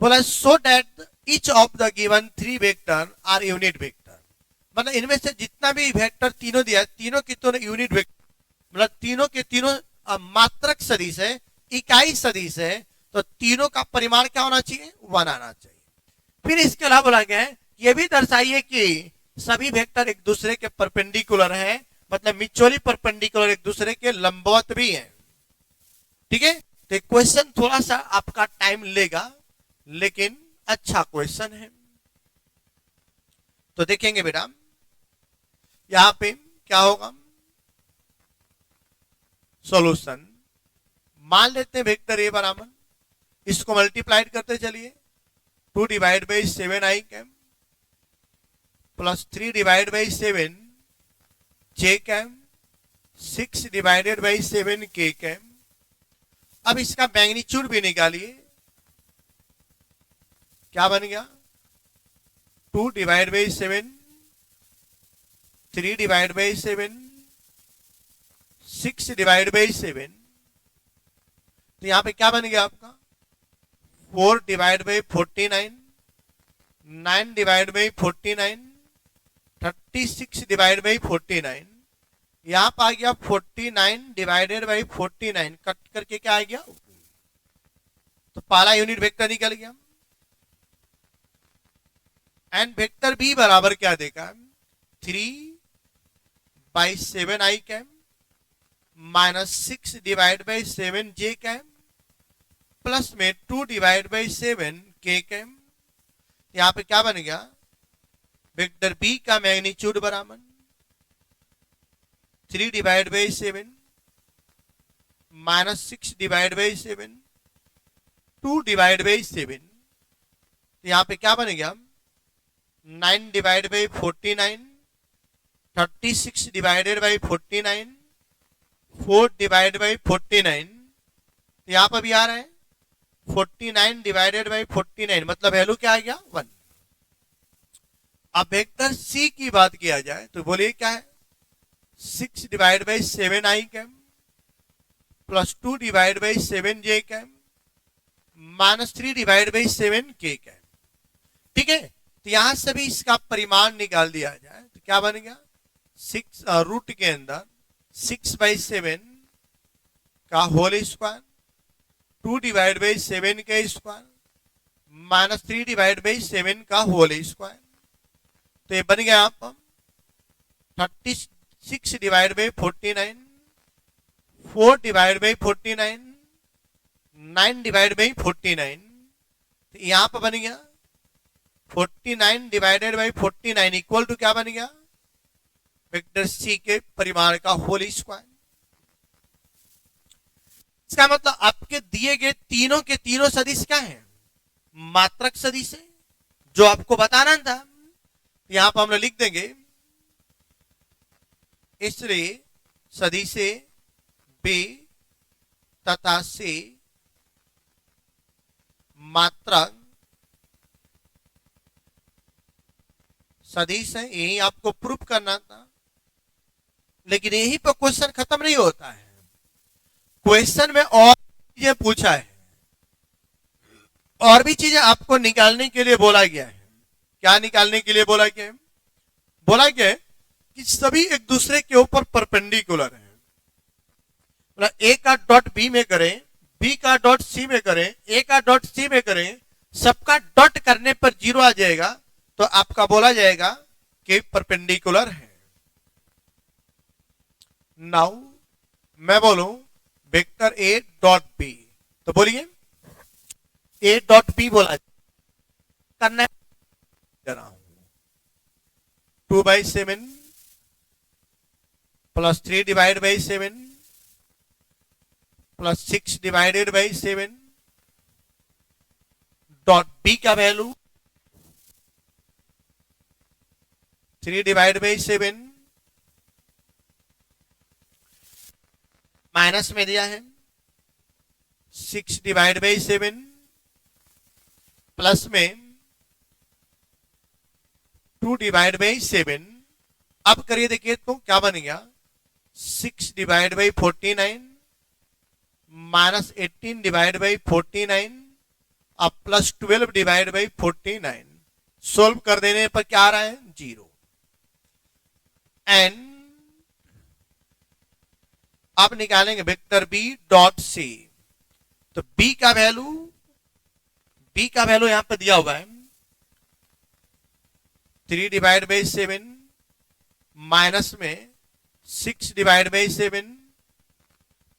बोला so that each of the given 3 vector are unit vector. मतलब इनमें से जितना भी वेक्टर तीनों दिया, तीनों की तीनों यूनिट वेक्टर, मतलब तीनों के तीनों मात्रक सदिश है, इकाई सदिश है, तो तीनों का परिमाण क्या होना चाहिए 1 आना चाहिए। फिर इसके अलावा बोला गया है ये भी दर्शाइए कि सभी वेक्टर एक दूसरे के परपेंडिकुलर हैं, मतलब म्यूचुअली परपेंडिकुलर एक दूसरे के लंबवत भी हैं। ठीक है, तो क्वेश्चन थोड़ा सा आपका टाइम लेगा लेकिन अच्छा क्वेश्चन है। तो देखेंगे बेटा यहां पे क्या होगा सॉल्यूशन। मान लेते हैं वेक्टर ए बराबर, इसको मल्टीप्लाइड करते चलिए 2 divide by 7 I cap plus 3 divide by 7 J cap 6 divided by 7 K cam. अब इसका मैग्नीट्यूड भी निकालिए, क्या बन गया 2 divide by 7 3 divide by 7 6 divide by 7। तो यहां पे क्या बन गया आपका 4 divide by 49 9 divide by 49 36 divide by 49। यहां पर आ गया 49 डिवाइडेड बाई 49 कट करके क्या आ गया, तो पहला यूनिट वेक्टर निकल गया। एंड वेक्टर बी बराबर क्या देखा 3/7 I cap -6 divide by 7 J cap plus में 2 डिवाइड बाई 7 के कैम। यहां पे क्या बन गया वेक्टर बी का मैग्नीट्यूड बराबर 3 divide by 7 -6 divide by 7 2 divide by 7। यहां पे क्या बन गया 9 divide by 49 36 divided by 49 4 divide by 49। यहां पर भी आ रहा है 49 डिवाइडेड बाई 49, मतलब वैल्यू क्या आ गया 1। अब वेक्टर सी की बात किया जाए तो बोलिए क्या है 6 divide by 7 I cap plus 2 divide by 7 J cap -3 divide by 7 K cam. ठीक है, तो यहां से भी इसका परिमाण निकाल दिया जाए तो क्या बनेगा, 6 रूट के अंदर 6/7 का होल स्क्वायर 2/7 का स्क्वायर माइनस 3/7 का होल स्क्वायर। तो ये बन गया आप 36/49, 4/49, 9/49। तो यहां पर बन गया 49/49 इक्वल टू क्या बन गया, वेक्टर सी के परिमाण का होल स्क्वायर। इसका मतलब आपके दिए गए तीनों के तीनों सदिश क्या है, मात्रक सदिश है, जो आपको बताना था। यहां पर हम लोग लिख देंगे, इसलिए सदिश बी तथा सी मात्रक सदिश है। यही आपको प्रूफ करना था, लेकिन यही पर क्वेश्चन खत्म नहीं होता है। क्वेश्चन में और चीजें पूछा है, और भी चीजें आपको निकालने के लिए बोला गया है। क्या निकालने के लिए बोला गया है, बोला गया है कि सभी एक दूसरे के ऊपर परपेंडिकुलर है। मतलब ए का डॉट बी में करें, बी का डॉट सी में करें, ए का डॉट सी में करें, सबका डॉट करने पर 0 आ जाएगा, तो आपका बोला जाएगा कि परपेंडिकुलर है। नाउ मैं बोलूं वेक्टर ए डॉट बी, तो बोलिए ए डॉट बी बोला करना है, 2/7 प्लस 3/7 प्लस 6/7 डॉट बी का वैल्यू 3/7 माइनस में दिया है 6/7 प्लस में 2/7। अब करिए देखिए तो क्या बन गया, 6/49 माइनस 18/49 अब प्लस 12/49। सोल्व कर देने पर क्या आ रहा है, 0। एंड अब निकालेंगे वेक्टर बी डॉट सी। तो बी का वैल्यू यहां पर दिया हुआ है 3/7 माइनस में 6/7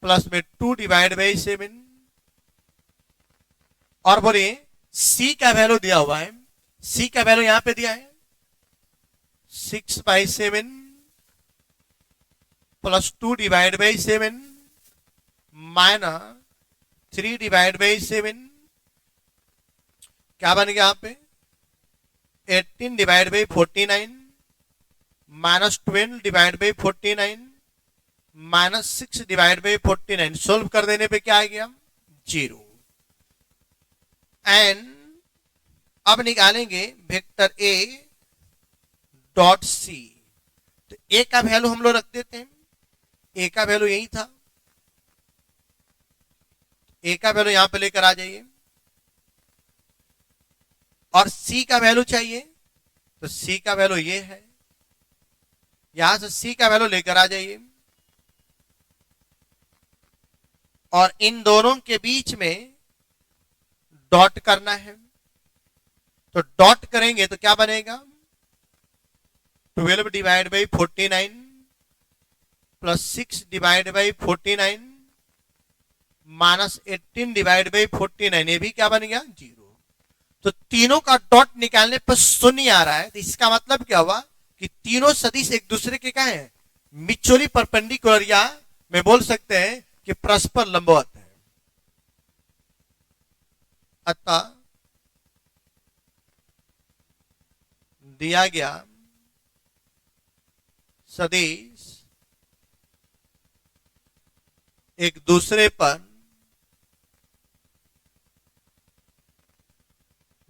प्लस में 2/7 और बोलिए सी का वैल्यू दिया हुआ है, सी का वैल्यू यहां पे दिया है 6/7 प्लस 2/7 माइनस 3/7 क्या बन गया यहां पे 18/49 माइनस 12/49 माइनस 6/49। सोल्व कर देने पे क्या आ गया, 0। एंड अब निकालेंगे वेक्टर ए डॉट सी। तो ए का वैल्यू हम लोग रख देते हैं, ए का वैल्यू यही था, ए का वैल्यू यहां पे लेकर आ जाइए। और सी का वैल्यू चाहिए, तो सी का वैल्यू ये है, यहां से सी का वैल्यू लेकर आ जाइए। और इन दोनों के बीच में डॉट करना है, तो डॉट करेंगे तो क्या बनेगा 12/49 प्लस 6/49 माइनस 18/49। ये भी क्या बन गया, 0। तो तीनों का डॉट निकालने पर 0 आ रहा है। तो इसका मतलब क्या हुआ कि तीनों सदिश एक दूसरे के क्या है, म्यूचुअली परपेंडिकुलर, या मैं बोल सकते हैं कि परस्पर लंबवत है। अतः दिया गया सदिश एक दूसरे पर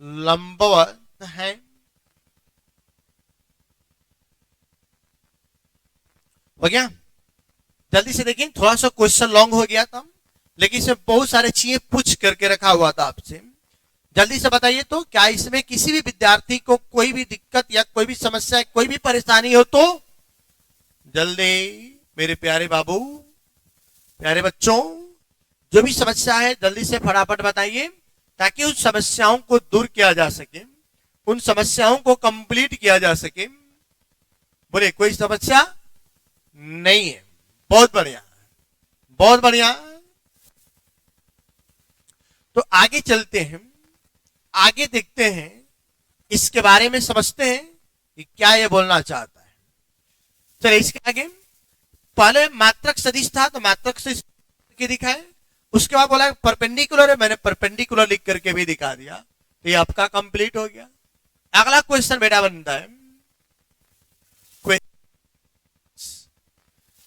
लंबवत है। हो गया, जल्दी से देखिए, थोड़ा सा क्वेश्चन लॉन्ग हो गया था, लेकिन इसमें बहुत सारे चीजें पूछ करके रखा हुआ था आपसे। जल्दी से बताइए तो क्या इसमें किसी भी विद्यार्थी को कोई भी दिक्कत या कोई भी समस्या कोई भी परेशानी हो तो जल्दी मेरे प्यारे बाबू प्यारे बच्चों जो भी समस्या है जल्दी से फटाफट बताइए ताकि उन समस्याओं को दूर किया जा सके, उन समस्याओं को कंप्लीट किया जा सके। बोले कोई समस्या नहीं है, बहुत बढ़िया बहुत बढ़िया। तो आगे चलते हैं, आगे देखते हैं, इसके बारे में समझते हैं कि क्या ये बोलना चाहता है। चलिए इसके आगे पहले मात्रक सदिश था तो मात्रक सदिश के दिखाए, उसके बाद बोला परपेंडिकुलर है, मैंने परपेंडिकुलर लिख करके भी दिखा दिया, तो ये आपका कंप्लीट हो गया। अगला क्वेश्चन बेटा बनता है,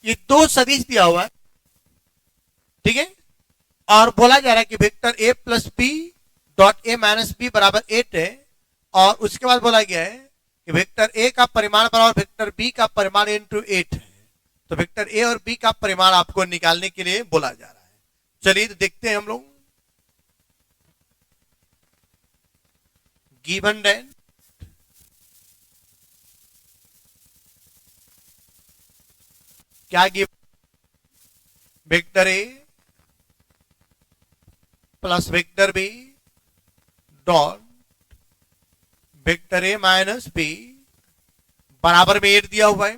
ये दो सदिश दिया हुआ है, ठीक है, और बोला जा रहा है कि vector A plus B dot A minus B बराबर 8 है, और उसके बाद बोला गया है कि वेक्टर ए का परिमाण बराबर वेक्टर बी का परिमाण इंटू 8 है। तो वेक्टर ए और बी का परिमाण आपको निकालने के लिए बोला जा रहा है। चलिए तो देखते हैं हम लोग। गिवन दैट क्या given, vector A plus vector B dot vector A minus B बराबर में 8 दिया हुआ है।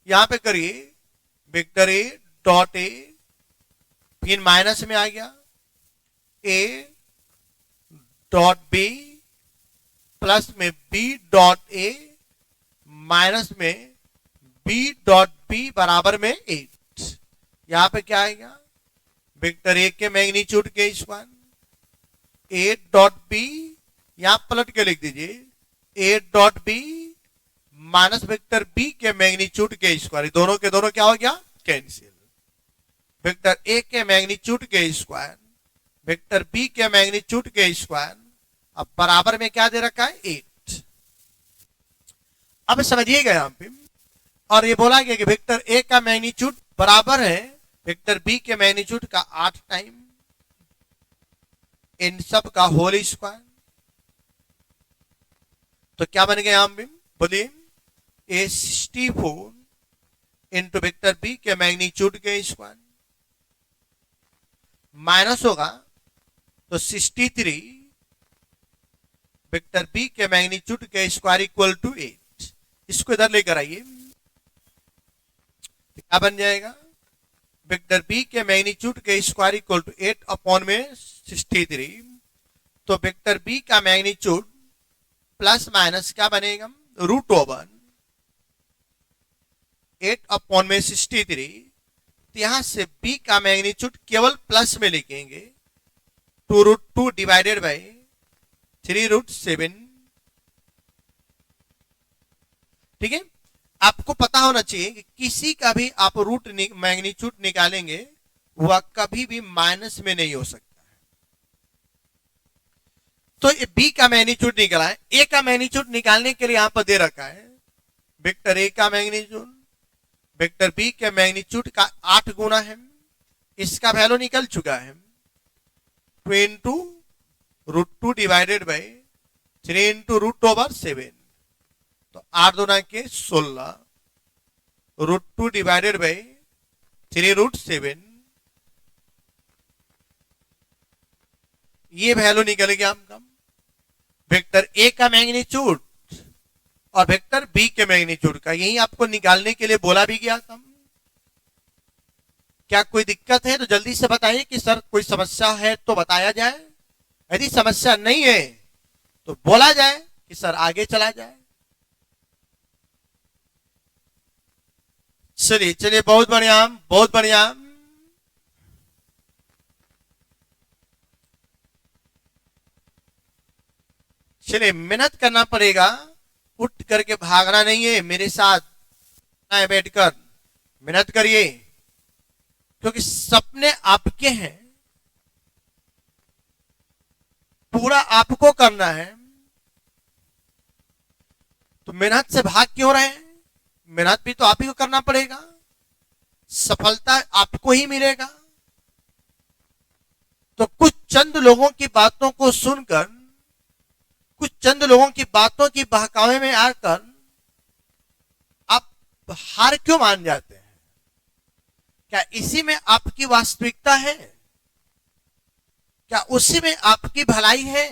यहां पे करिए वेक्टर ए डॉट ए, फिर माइनस में आ गया ए डॉट बी प्लस में बी डॉट ए माइनस में बी डॉट बी बराबर में 8। यहां पे क्या आएगा वेक्टर ए के मैग्नीट्यूड के स्क्वायर ए डॉट बी, यहां पलट के लिख दीजिए A dot B minus vector B के मैग्नीट्यूड के स्क्वायर, दोनों के दोनों क्या हो गया कैंसिल। वेक्टर ए के मैग्नीट्यूड के स्क्वायर वेक्टर बी के मैग्नीट्यूड के स्क्वायर, अब बराबर में क्या दे रखा है 8। अब समझिएगा यहां पे, और ये बोला गया कि वेक्टर ए का मैग्नीट्यूड बराबर है वेक्टर बी के मैग्नीट्यूड का 8 टाइम इन सब का होल स्क्वायर। तो क्या बन गया यहां पे बोलिए ए 64 इंटू वेक्टर बी के मैग्नीट्यूड के स्क्वायर माइनस होगा तो 63 वेक्टर बी के मैग्नीट्यूड के स्क्वायर इक्वल टू 8। इसको इधर लेकर आइए, क्या बन जाएगा वेक्टर बी के मैग्नीट्यूड के स्क्वायर इक्वल टू 8 अपॉन में 63। तो वेक्टर बी का मैग्नीट्यूड प्लस माइनस क्या बनेगा रूट ओवर 8 अपॉन में 63। तो यहां से b का मैग्नीट्यूड केवल प्लस में लिखेंगे 2√2 डिवाइडेड बाई 3√7। ठीक है, आपको पता होना चाहिए कि किसी का भी आप रूट मैग्नीट्यूड निकालेंगे वह कभी भी माइनस में नहीं हो सकता है। तो b का मैग्नीट्यूड निकला है, a का मैग्नीट्यूड निकालने के लिए यहां पर दे रखा है वेक्टर a का मैग्नीट्यूड वेक्टर बी के मैग्नीट्यूड का 8 गुना है, इसका वैल्यू निकल चुका है 2 इंटू √2 डिवाइडेड बाई 3 इंटू √7। तो 8 दूना के 16 √2 डिवाइडेड बाई 3√7, ये वैल्यू निकल गया आपका वेक्टर ए का मैग्नीट्यूड और वेक्टर बी के मैग्नीट्यूड का। यही आपको निकालने के लिए बोला भी गया था। क्या कोई दिक्कत है तो जल्दी से बताइए कि सर कोई समस्या है तो बताया जाए, यदि समस्या नहीं है तो बोला जाए कि सर आगे चला जाए। चलिए चलिए बहुत बढ़िया बहुत बढ़िया। चलिए मेहनत करना पड़ेगा, उठ करके भागना नहीं है, मेरे साथ बैठकर मेहनत करिए क्योंकि सपने आपके हैं, पूरा आपको करना है। तो मेहनत से भाग क्यों रहे हैं, मेहनत भी तो आप ही को करना पड़ेगा, सफलता आपको ही मिलेगा। तो कुछ चंद लोगों की बातों को सुनकर कुछ चंद लोगों की बातों की बहकावे में आकर आप हार क्यों मान जाते हैं? क्या इसी में आपकी वास्तविकता है? क्या उसी में आपकी भलाई है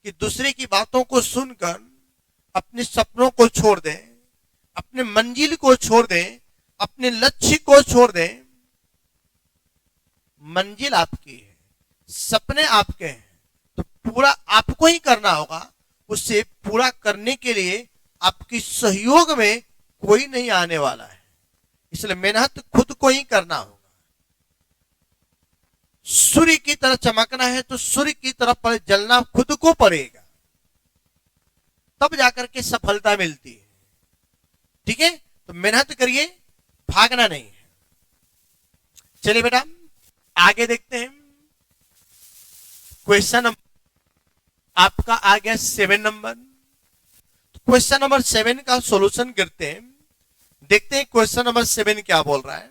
कि दूसरे की बातों को सुनकर अपने सपनों को छोड़ दें, अपने मंजिल को छोड़ दें, अपने लक्ष्य को छोड़ दें? मंजिल आपकी है, सपने आपके हैं, तो पूरा आपको ही करना होगा। उसे पूरा करने के लिए आपकी सहयोग में कोई नहीं आने वाला है, इसलिए मेहनत खुद को ही करना होगा। सूर्य की तरह चमकना है तो सूर्य की तरफ जलना खुद को पड़ेगा, तब जाकर के सफलता मिलती है। ठीक है, तो मेहनत करिए, भागना नहीं है। चलिए बेटा आगे देखते हैं। क्वेश्चन आपका आ गया 7 नंबर। क्वेश्चन नंबर 7 का सॉल्यूशन करते हैं। देखते हैं क्वेश्चन नंबर 7 क्या बोल रहा है।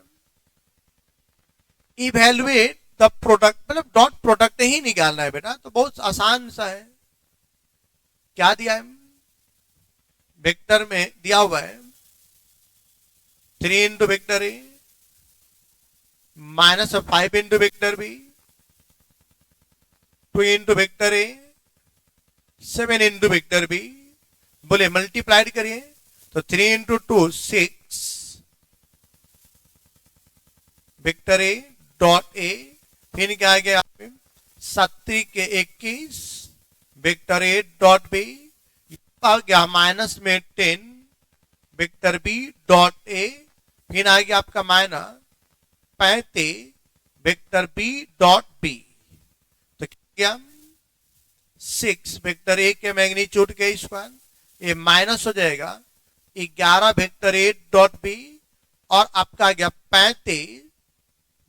इवेल्युएट द प्रोडक्ट, मतलब डॉट प्रोडक्ट ही निकालना है बेटा, तो बहुत आसान सा है। क्या दिया है? वेक्टर में दिया हुआ है 3 into vector A minus 5 into vector B 2 into vector A 7 into vector B. बोले मल्टीप्लाइड करिए तो 3 into 2 6 vector A dot A, फिर क्या आ गया 7 के 21 वेक्टर ए डॉट बी, आ गया माइनस में 10 वेक्टर बी डॉट ए, फिर आ गया आपका minus 35 vector B dot B. तो क्या 6 वेक्टर ए के मैग्नीट्यूड के स्क्वायर, ये माइनस हो जाएगा 11 वेक्टर ए डॉट बी, और आपका आ गया 35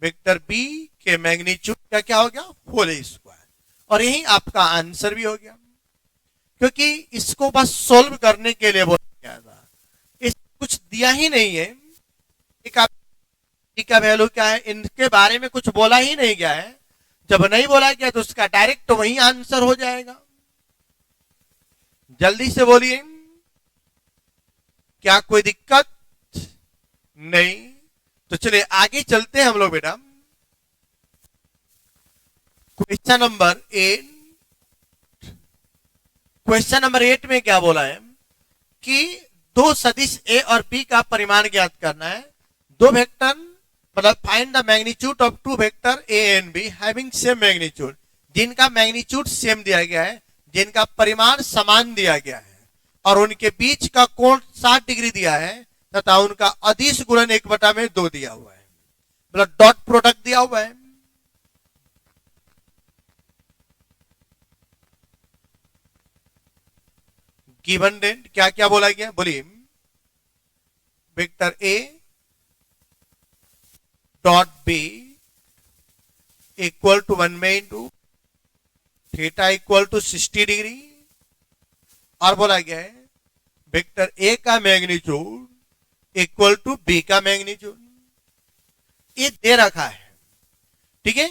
वेक्टर बी के मैग्नीट्यूड का क्या हो गया होल स्क्वायर, और यही आपका आंसर भी हो गया। क्योंकि इसको बस सोल्व करने के लिए बोला गया था, इस कुछ दिया ही नहीं है। का वैल्यू क्या है इनके बारे में कुछ बोला ही नहीं गया है। जब नहीं बोला गया तो उसका डायरेक्ट तो वही आंसर हो जाएगा। जल्दी से बोलिए, क्या कोई दिक्कत नहीं? तो चलिए आगे चलते हैं हम लोग बेटा। Question number 8। क्वेश्चन नंबर 8 में क्या बोला है कि दो सदिश ए और बी का परिमाण ज्ञात करना है। दो वेक्टर, मतलब find the magnitude of two vector A and B having same magnitude, जिनका मैग्नीट्यूड सेम दिया गया है, जिनका परिमाण समान दिया गया है, और उनके बीच का कोण 60 डिग्री दिया है, तथा उनका अदिश गुणन 1/2 दिया हुआ है, मतलब डॉट प्रोडक्ट दिया हुआ है। गिवन डेट क्या क्या बोला गया, बोलिए। Vector A dot B equal to 1/2 theta equal to 60 degree, और बोला गया है वेक्टर ए का मैग्नीट्यूड इक्वल टू बी का मैग्नीट्यूड, ये दे रखा है। ठीक है,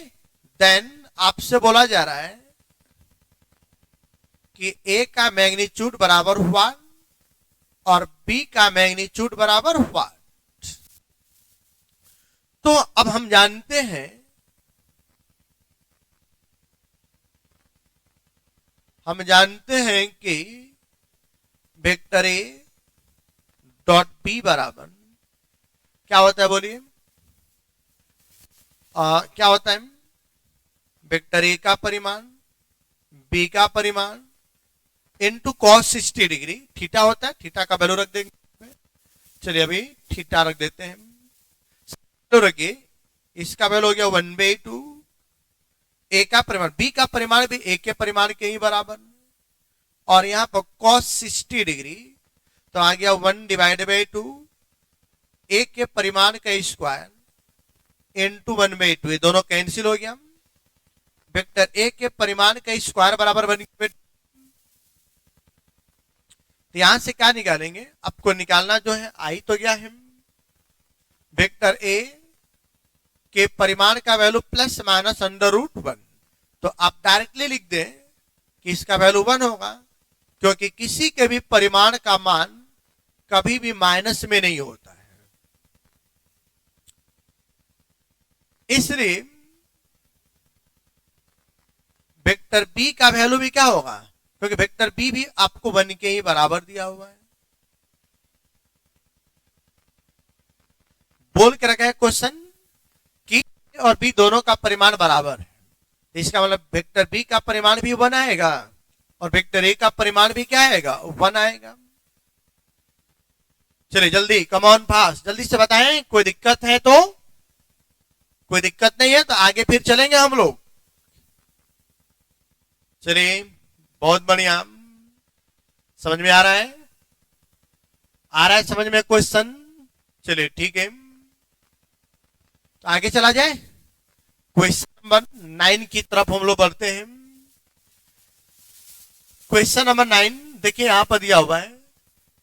देन आपसे बोला जा रहा है कि ए का मैग्नीट्यूड बराबर हुआ और बी का मैग्नीट्यूड बराबर हुआ। तो अब हम जानते हैं, कि वेक्टर ए डॉट बी बराबर क्या होता है, बोलिए। क्या होता है? वेक्टर ए का परिमाण बी का परिमाण इनटू cos 60 डिग्री, थीटा होता है, थीटा का वैल्यू रख देंगे। चलिए अभी थीटा रख देते हैं, रखिए, इसका वैल्यू हो गया 1/2, ए का परिमाण बी का परिमाण भी ए के परिमाण के ही बराबर, और यहां पर cos 60 डिग्री तो आ गया 1/2 ए के परिमाण का स्क्वायर इनटू 1/2, ये दोनों कैंसिल हो गया। वेक्टर ए के परिमाण का स्क्वायर बराबर 1/2। तो यहां से क्या निकालेंगे, आपको निकालना जो है आई तो गया है, वेक्टर ए के परिमाण का वैल्यू प्लस माइनस √1। तो आप डायरेक्टली लिख दें कि इसका वैल्यू 1 होगा, क्योंकि किसी के भी परिमाण का मान कभी भी माइनस में नहीं होता है। इसलिए वेक्टर बी का वैल्यू भी क्या होगा, क्योंकि वेक्टर बी भी आपको 1 के ही बराबर दिया हुआ है। बोल के रखा है क्वेश्चन कि और बी दोनों का परिमाण बराबर है, इसका मतलब वेक्टर बी का परिमाण भी 1 आएगा और वेक्टर ए का परिमाण भी क्या आएगा, 1 आएगा। चलिए जल्दी, कम ऑन फास्ट, जल्दी से बताएं, कोई दिक्कत है तो? कोई दिक्कत नहीं है तो आगे फिर चलेंगे हम लोग। चलिए बहुत बढ़िया, समझ में आ रहा है? आ रहा है समझ में क्वेश्चन? चलिए ठीक है, तो आगे चला जाए। क्वेश्चन नंबर 9 की तरफ हम लोग बढ़ते हैं। क्वेश्चन नंबर 9 देखिए, यहां पर दिया हुआ है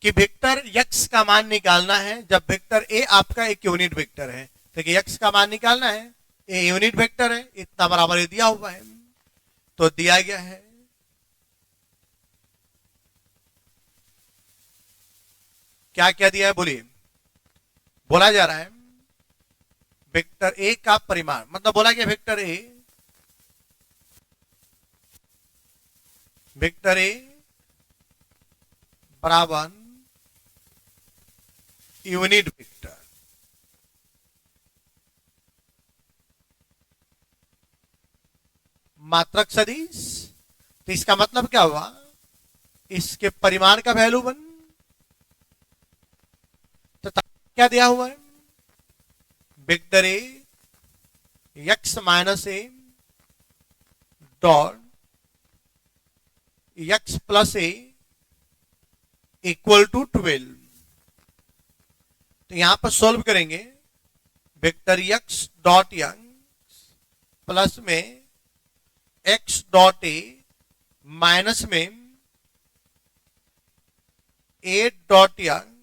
कि वेक्टर x का मान निकालना है जब वेक्टर a आपका एक यूनिट वेक्टर है। देखिए x का मान निकालना है, a यूनिट वेक्टर है, इतना बराबर दिया हुआ है, तो दिया गया है क्या क्या दिया है, बोलिए। बोला जा रहा है वेक्टर a का परिमाण, मतलब बोला गया वेक्टर a बराबर यूनिट वेक्टर, मात्रक सदिश। तो इसका मतलब क्या हुआ, इसके परिमाण का वैल्यू 1, तो क्या दिया हुआ है, vector A x minus A dot x plus A equal to 12। तो यहां पर सोल्व करेंगे, वेक्टर x डॉट यंग प्लस में x डॉट ए माइनस में a डॉट यंग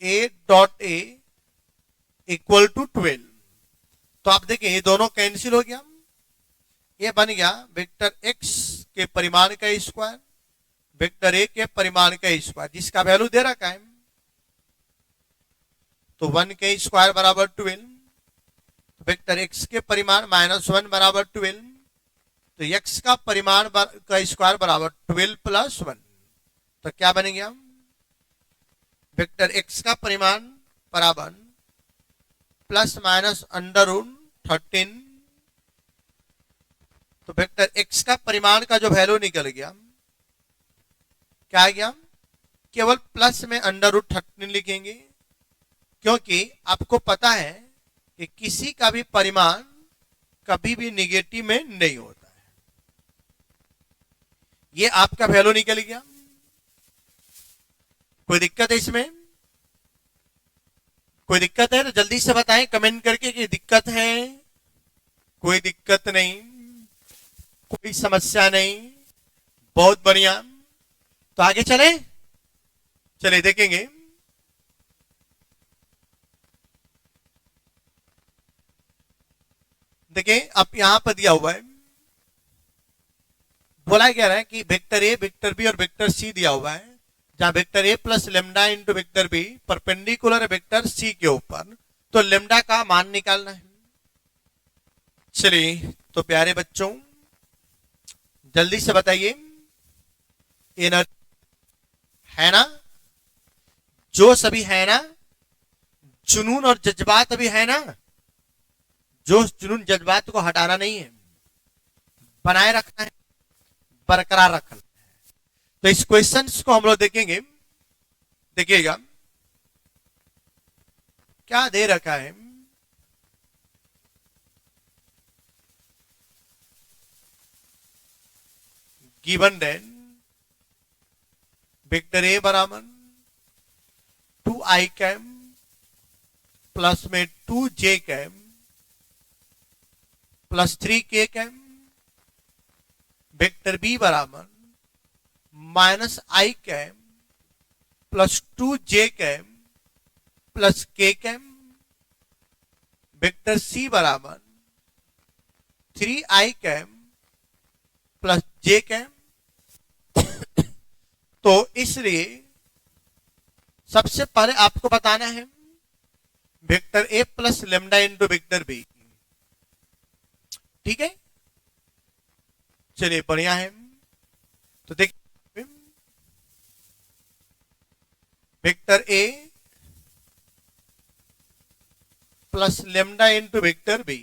a dot A equal to 12। तो आप देखिए ये दोनों कैंसिल हो गया, ये बन गया वेक्टर x के परिमाण का स्क्वायर वेक्टर a के परिमाण का स्क्वायर, जिसका वैल्यू दे रखा है, तो 1 के स्क्वायर बराबर 12, वेक्टर x के परिमाण -1 बराबर 12, तो x का परिमाण का स्क्वायर बराबर 12 प्लस 1। तो क्या बन गया, वेक्टर x का परिमाण बराबर प्लस माइनस अंडर रूट 13। तो वेक्टर x का परिमाण का जो वैल्यू निकल गया, क्या आ गया, केवल प्लस में अंडर रूट 13 लिखेंगे, क्योंकि आपको पता है कि किसी का भी परिमाण कभी भी निगेटिव में नहीं होता है। ये आपका वैल्यू निकल गया। कोई दिक्कत है इसमें? कोई दिक्कत है तो जल्दी से बताएं कमेंट करके कि दिक्कत है। कोई दिक्कत नहीं, कोई समस्या नहीं, बहुत बढ़िया। तो आगे चले, चले देखेंगे। देखिए अब यहां पर दिया हुआ है, बोला गया है कि वेक्टर ए वेक्टर बी और वेक्टर सी दिया हुआ है, जहां vector A plus lambda into vector B perpendicular है वेक्टर सी के ऊपर, तो लेमडा का मान निकालना है। चलिए तो प्यारे बच्चों जल्दी से बताइए, एनर्जी है ना, जो सभी है ना, जुनून और जज्बात भी है ना, जो जुनून जज्बात को हटाना नहीं है, बनाए रखना है, बरकरार रखना है। तो इस क्वेश्चन को हम लोग देखेंगे, देखिएगा क्या दे रखा है। गिवन देन वेक्टर ए बराबर 2i कैम प्लस में 2j cap plus 3k cap, vector B बराबर -i cap plus 2j cap plus k cap, vector C बराबर 3i cap plus J cam. तो इसलिए सबसे पहले आपको बताना है vector A plus lambda into vector B. ठीक है, चलिए बढ़िया है। तो देखिए vector A plus lambda into vector B,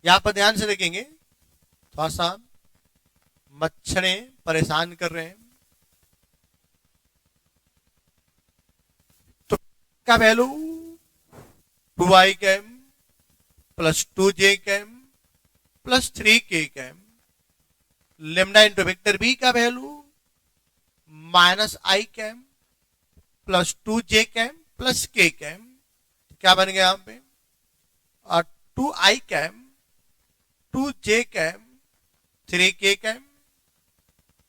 यहां पर ध्यान से देखेंगे, थोड़ा सा मच्छरे परेशान कर रहे हैं। तो का value 2i cap plus 2j cap plus 3k cap, lambda into vector B का value minus I cap plus 2j cap plus k cap. क्या बन गया यहां पे, और 2i cam 2j cam 3k cam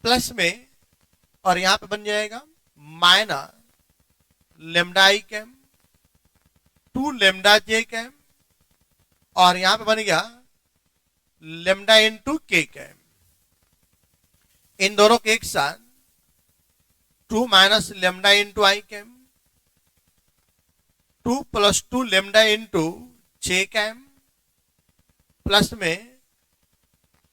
plus में, और यहां पे बन जाएगा minus lambda I cap 2 lambda j cap, और यहां पे बन गया लेमडा इंटू k कैम। इन दोनों के एक साथ 2 minus lambda into I cap 2 plus 2 lambda into j cap plus में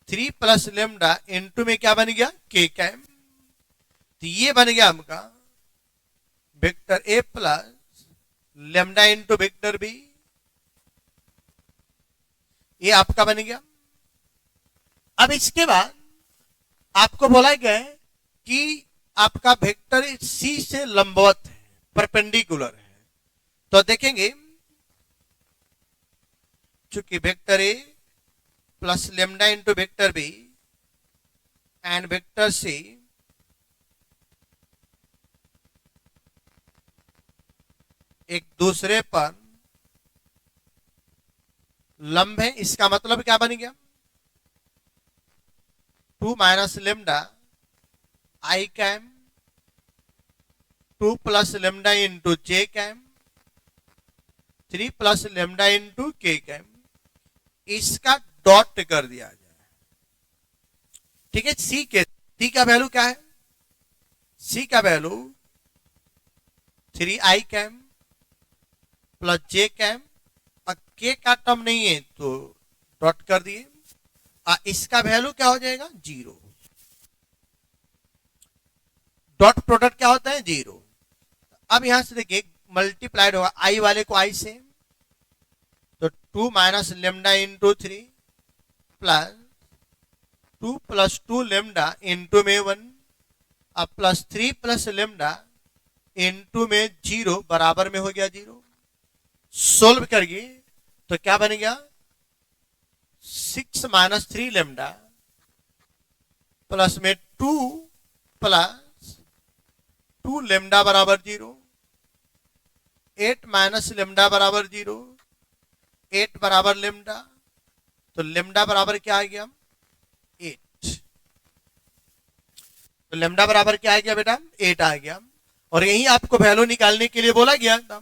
3 प्लस लेमडा इंटू में क्या बन गया k कैम। तो ये बन गया हमका vector A plus lambda into vector B, ये आपका बन गया। अब इसके बाद आपको बोला गया है कि आपका वेक्टर सी से लंबवत है, परपेंडिकुलर है। तो देखेंगे चूंकि vector A plus lambda into vector B and vector C एक दूसरे पर लंब है, इसका मतलब क्या बन गया 2 minus lambda I cap 2 plus lambda into J cap 3 plus lambda into K cap, इसका डॉट कर दिया जाए। ठीक है, सी का वैल्यू क्या है, सी का value 3i cap plus J cap, और के का टर्म नहीं है तो डॉट कर दिए, इसका वैल्यू क्या हो जाएगा 0। डॉट प्रोडक्ट क्या होता है 0। अब यहां से देखिए मल्टीप्लाइड होगा आई वाले को आई से, तो 2 minus lambda into 3 plus 2 plus 2 lambda into में 1 अब प्लस 3 प्लस लेमडा इंटू में 0 बराबर में हो गया 0। सोल्व करिए तो क्या बन गया 6 माइनस 3 लेमडा प्लस में 2 प्लस 2 लेमडा बराबर 0, 8 माइनस लेमडा बराबर 0, 8 बराबर लेमडा, तो लेमडा बराबर क्या आ गया 8। तो लेमडा बराबर क्या आ गया बेटा 8 आ गया, और यही आपको वैल्यू निकालने के लिए बोला गया था।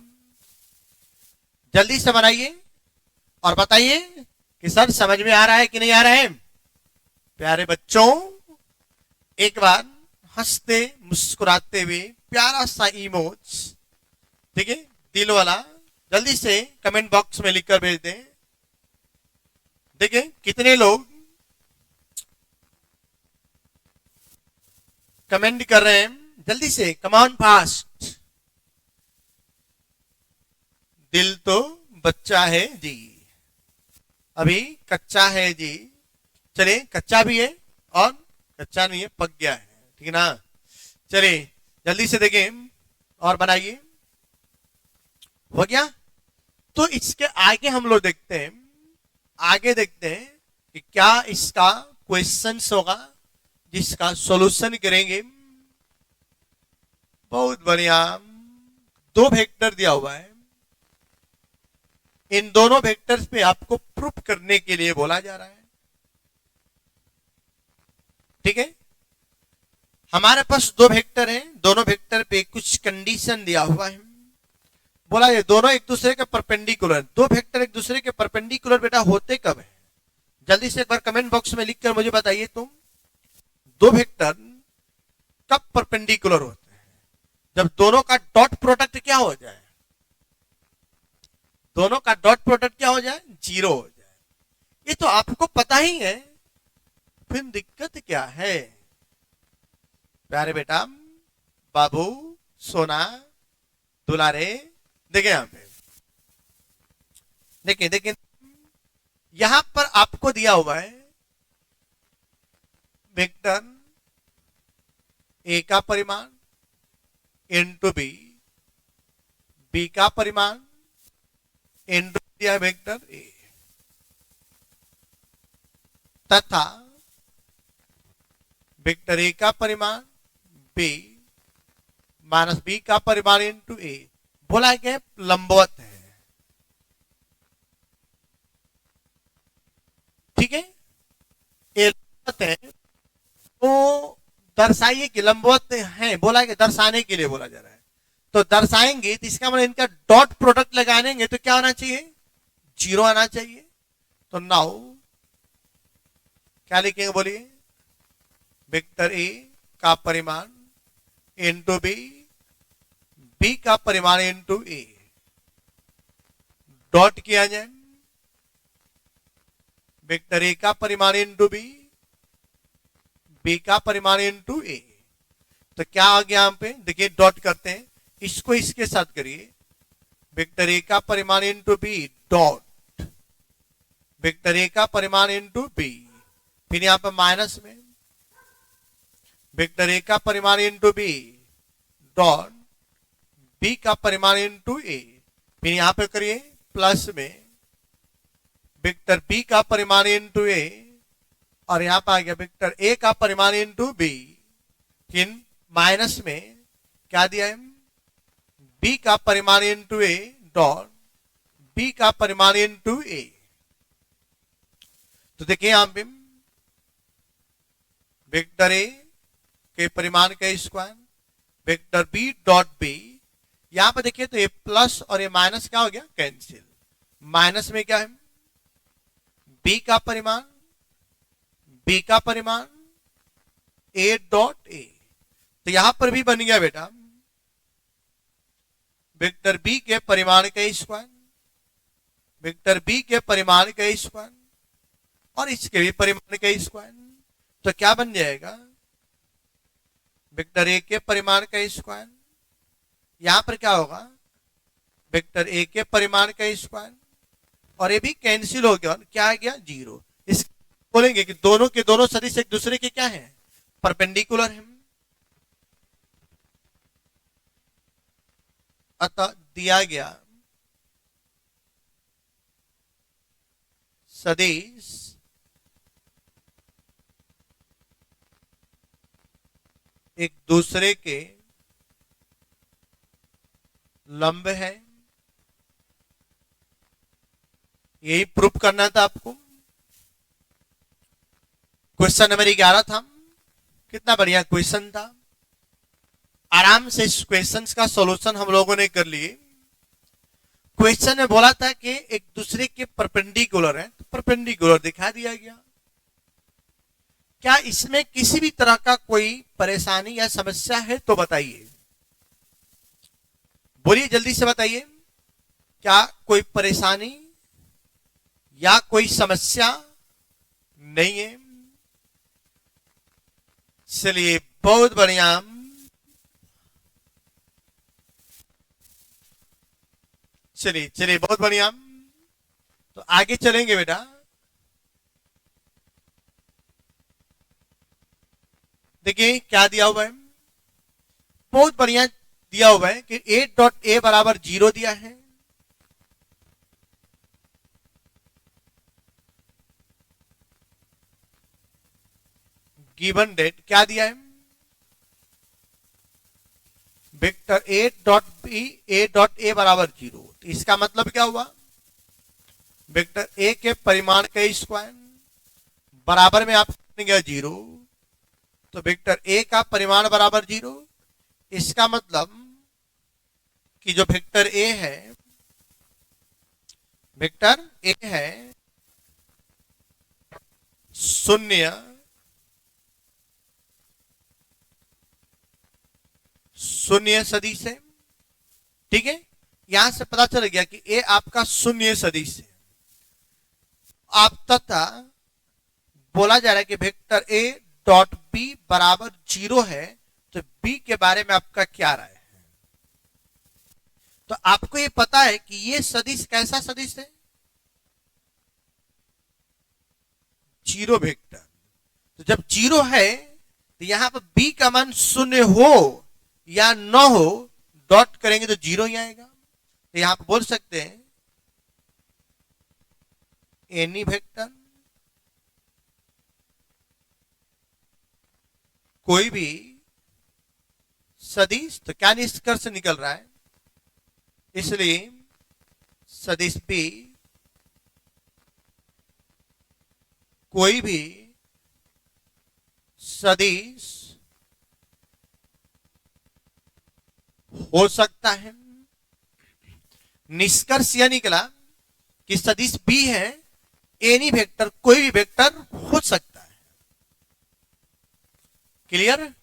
जल्दी से बनाइए और बताइए कि सर समझ में आ रहा है कि नहीं आ रहा है। प्यारे बच्चों एक बार हंसते मुस्कुराते हुए प्यारा सा इमोज, ठीक है, दिल वाला, जल्दी से कमेंट बॉक्स में लिखकर भेज दें। देखिए कितने लोग कमेंट कर रहे हैं, जल्दी से कम ऑन फास्ट। दिल तो बच्चा है जी, अभी कच्चा है जी, चलिए कच्चा भी है और कच्चा नहीं है, पक गया है, ठीक है ना। चलिए जल्दी से देखें और बनाइए, हो गया। तो इसके आगे हम लोग देखते हैं, आगे देखते हैं कि क्या इसका क्वेश्चंस होगा जिसका सॉल्यूशन करेंगे। बहुत बढ़िया, 2 वेक्टर दिया हुआ है, इन दोनों वेक्टर्स पे आपको प्रूफ करने के लिए बोला जा रहा है। ठीक है, हमारे पास 2 वेक्टर हैं, दोनों वेक्टर पे कुछ कंडीशन दिया हुआ है। बोला ये दोनों एक दूसरे के परपेंडिकुलर, 2 वेक्टर एक दूसरे के परपेंडिकुलर बेटा होते कब है? जल्दी से एक बार कमेंट बॉक्स में लिखकर मुझे बताइए तुम दो वेक्टर कब परपेंडिकुलर होते हैं? जब दोनों का डॉट प्रोडक्ट क्या हो जाए? दोनों का डॉट प्रोडक्ट क्या हो जाए? जीरो हो जाए। ये तो आपको पता ही है, फिर दिक्कत क्या है? प्यारे बेटा, बाबू, सोना, दुलारे, देखिए यहां पे, देखिए देखिए, यहां पर आपको दिया हुआ है वेक्टर ए का परिमाण इंटू बी, बी का परिमाण इंटू दिया वेक्टर ए, तथा वेक्टर ए का परिमाण बी माइनस बी का परिमाण इंटू ए। बोला गया लंबवत है, ठीक है? ए लंबवत है तो दर्शाइए कि लंबवत है, बोला गया दर्शाने के लिए बोला जा रहा है, तो दर्शाएंगे तो इसका मतलब इनका डॉट प्रोडक्ट लगाएंगे तो क्या होना चाहिए? जीरो आना चाहिए। तो नाउ क्या लिखेंगे बोलिए? वेक्टर ए का परिमाण इंटू बी, बी का परिमाण इंटू ए, डॉट किया जाए वेक्टर ए का परिमाण इंटू बी, बी का परिमाण इंटू ए। तो क्या आ गया यहां पे? देखिए डॉट करते हैं, इसको इसके साथ करिए, वेक्टर ए का परिमाण into B dot vector A का परिमाण इंटू बी, फिर यहां पर माइनस में वेक्टर ए का परिमाण इंटू बी डॉट बी का परिमाण इंटू ए, फिर यहां पे करिए प्लस में वेक्टर बी का परिमाण इंटू ए, और यहां पर आ गया वेक्टर ए का परिमाण इंटू बी, फिर माइनस में क्या दिया है? बी का परिमाण इंटू ए डॉट बी का परिमाण इंटू ए। तो देखिए यहां पे वेक्टर ए के परिमाण का square vector B dot B, यहां पर देखिए तो ये प्लस और ये माइनस क्या हो गया? कैंसिल। माइनस में क्या है? बी का परिमाण, बी का परिमाण ए डॉट ए, तो यहां पर भी बन गया बेटा वेक्टर बी के परिमाण का स्क्वायर वेक्टर बी के परिमाण का स्क्वायर और इसके भी परिमाण का स्क्वायर, तो क्या बन जाएगा? वेक्टर ए के परिमाण का स्क्वायर, यहां पर क्या होगा? वेक्टर ए के परिमाण का स्क्वायर, और ये भी कैंसिल हो गया, क्या आ गया? जीरो। इस बोलेंगे कि दोनों के दोनों सदिश एक दूसरे के क्या है? परपेंडिकुलर है। अतः दिया गया सदिश एक दूसरे के लंब है, यही प्रूफ करना था आपको। क्वेश्चन नंबर 11 था, कितना बढ़िया क्वेश्चन था। आराम से इस क्वेश्चन का सॉल्यूशन हम लोगों ने कर लिए। क्वेश्चन में बोला था कि एक दूसरे के परपेंडिकुलर है, तो परपेंडिकुलर दिखा दिया गया। क्या इसमें किसी भी तरह का कोई परेशानी या समस्या है तो बताइए, बोलिए जल्दी से बताइए, क्या कोई परेशानी या कोई समस्या नहीं है? चलिए बहुत बढ़िया, चलिए चलिए बहुत बढ़िया। तो आगे चलेंगे बेटा। देखिए क्या दिया हुआ है, बहुत बढ़िया दिया हुआ है कि ए डॉट ए बराबर जीरो दिया है, गिवन डेट क्या दिया है? Vector A dot B A dot A बराबर जीरो, तो इसका मतलब क्या हुआ? वेक्टर ए के परिमाण का स्क्वायर बराबर में आप गया जीरो, तो वेक्टर ए का परिमाण बराबर जीरो। इसका मतलब कि जो वेक्टर ए है, वेक्टर ए है शून्य शून्य सदिश है। ठीक है, यहां से पता चल गया कि ए आपका शून्य सदिश है। आप तथा बोला जा रहा है कि वेक्टर ए डॉट बी बराबर 0 है, तो बी के बारे में आपका क्या राय है? तो आपको ये पता है कि ये सदिश कैसा सदिश है? 0 वेक्टर। तो जब 0 है तो यहां पर बी का मान 0 हो या न हो, डॉट करेंगे तो 0 ही आएगा। तो यहां पर बोल सकते हैं एनी वेक्टर, कोई भी सदिश। तो क्या निष्कर्ष निकल रहा है? इसलिए सदिश बी कोई भी सदिश हो सकता है। निष्कर्ष यह निकला कि सदिश बी है एनी वेक्टर, कोई भी वेक्टर हो सकता है। क्लियर?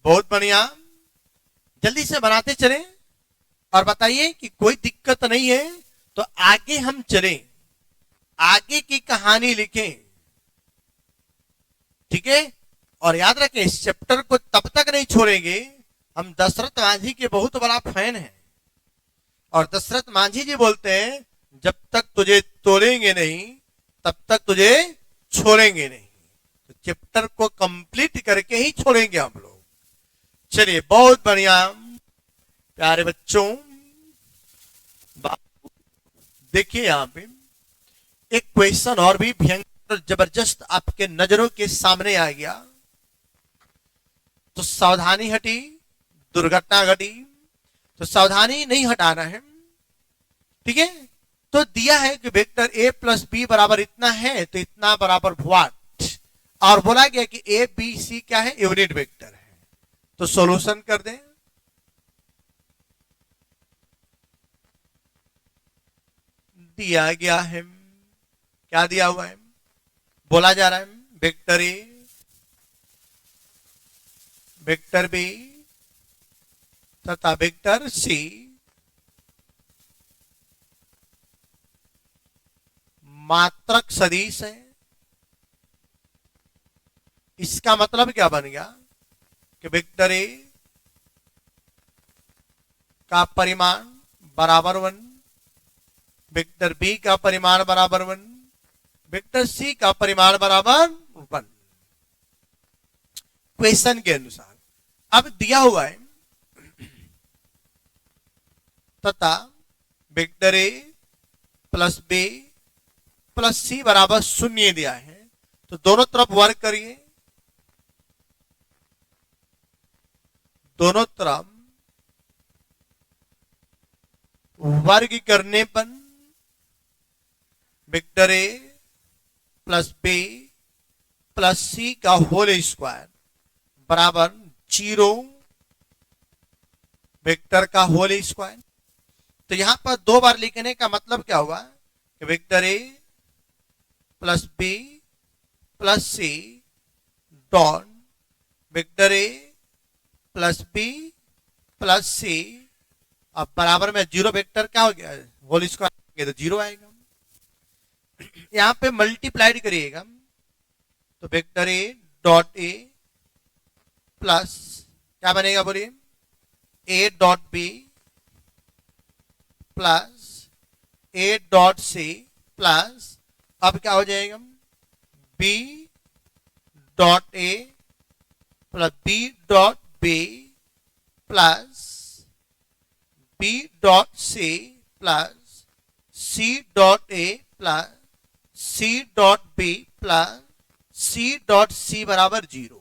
बहुत बढ़िया। जल्दी से बनाते चलें और बताइए कि कोई दिक्कत नहीं है तो आगे हम चलें, आगे की कहानी लिखें। ठीक है, और याद रखें इस चैप्टर को तब तक नहीं छोड़ेंगे। हम दशरथ मांझी के बहुत बड़ा फैन हैं और दशरथ मांझी जी बोलते हैं जब तक तुझे तोड़ेंगे नहीं तब तक तुझे छोड़ेंगे नहीं। तो चैप्टर को कंप्लीट करके ही छोड़ेंगे हम लोग। चलिए, बहुत बढ़िया प्यारे बच्चों। देखिए यहां पे एक क्वेश्चन और भी भयंकर जबरदस्त आपके नजरों के सामने आ गया। तो सावधानी हटी, दुर्घटना घटी। तो सावधानी नहीं हटाना है। ठीक है, तो दिया है कि वेक्टर ए प्लस बी बराबर इतना है तो इतना बराबर व्हाट, और बोला गया कि ए बी सी क्या है? यूनिट वेक्टर है। तो सॉल्यूशन कर दें। दिया गया है, क्या दिया हुआ है? बोला जा रहा है वेक्टर ए, वेक्टर बी तथा वेक्टर सी मात्रक सदिश है। इसका मतलब क्या बन गया कि वेक्टर ए का परिमाण बराबर 1, वेक्टर बी का परिमाण बराबर 1, वेक्टर सी का परिमाण बराबर 1। क्वेश्चन के अनुसार अब दिया हुआ है तथा vector A plus B plus C बराबर 0 दिया है। तो दोनों तरफ वर्ग करिए, दोनों तरफ वर्ग करने पर vector A plus B plus C का होल स्क्वायर बराबर 0 वेक्टर का होल स्क्वायर। तो यहां पर 2 बार लिखने का मतलब क्या हुआ कि vector A plus B plus C dot vector A plus B plus C, अब बराबर में 0 वेक्टर क्या हो गया? होल स्क्वायर, तो 0 आएगा। यहां पे मल्टीप्लाइड करिएगा तो vector A dot A plus क्या बनेगा? बोलिए A dot B plus A dot C plus अब क्या हो जाएगा? B dot A plus B dot B plus B dot C plus C dot A plus C dot B plus C dot C बराबर 0।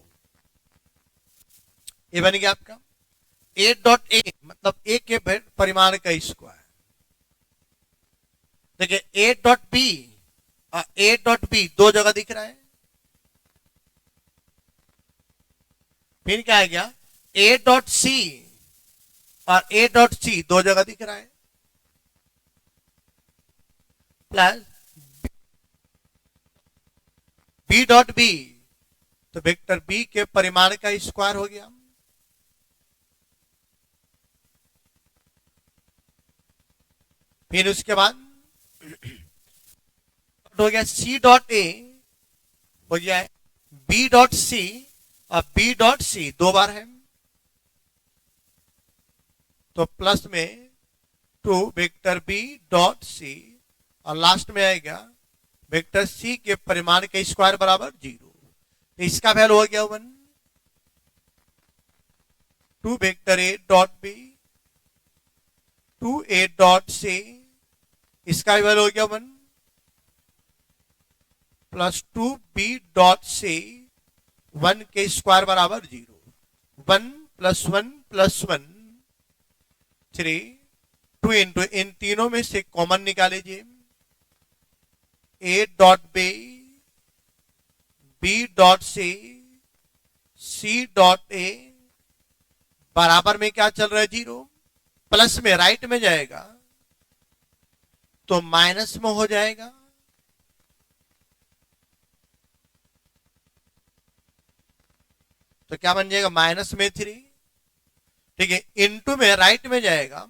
ये बन गया आपका ए dot ए, मतलब ए के परिमाण का स्क्वायर। देखिए ए डॉट बी और ए डॉट बी 2 जगह दिख रहा है। फिर क्या आ गया? ए डॉट सी और ए डॉट सी 2 जगह दिख रहा है, प्लस बी डॉट बी, तो वेक्टर बी के परिमाण का स्क्वायर हो गया। फिर उसके बाद हो गया सी डॉट ए, हो गया बी डॉट सी, और बी डॉट सी दो बार है, तो प्लस में 2 वेक्टर बी डॉट सी, और लास्ट में आएगा वेक्टर सी के परिमाण के स्क्वायर बराबर 0। तो इसका वैल्यू हो गया 1। 2 vector A dot B, 2 A dot C, इसका वैल्यू हो गया 1, प्लस 2 बी डॉट सी, 1 के स्क्वायर बराबर 0। 1 प्लस 1 प्लस 1 3, 2 इंटू इन तीनों में से कॉमन निकालीजिए, A dot B, B dot C, C dot A, बराबर में क्या चल रहा है 0, प्लस में राइट में जाएगा तो माइनस में हो जाएगा, तो क्या बन जाएगा माइनस में 3, ठीक है, इनटू में राइट में जाएगा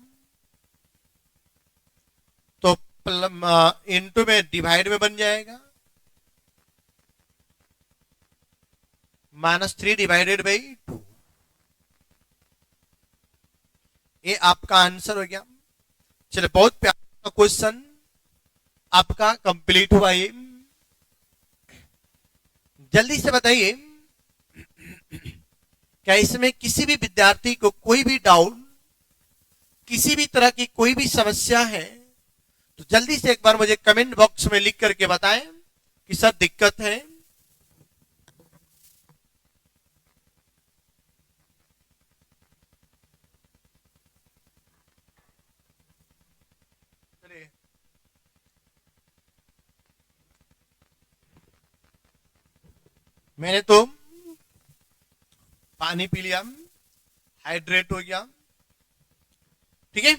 तो इनटू में डिवाइड में बन जाएगा -3 डिवाइडेड बाई 2। ये आपका आंसर हो गया। चलिए, बहुत प्यारा क्वेश्चन आपका कंप्लीट हुआ। ये जल्दी से बताइए, क्या इसमें किसी भी विद्यार्थी को कोई भी डाउट, किसी भी तरह की कोई भी समस्या है तो जल्दी से एक बार मुझे कमेंट बॉक्स में लिख करके बताएं कि सर दिक्कत है। मैंने तो पानी पी लिया, हाइड्रेट हो गया, ठीक है।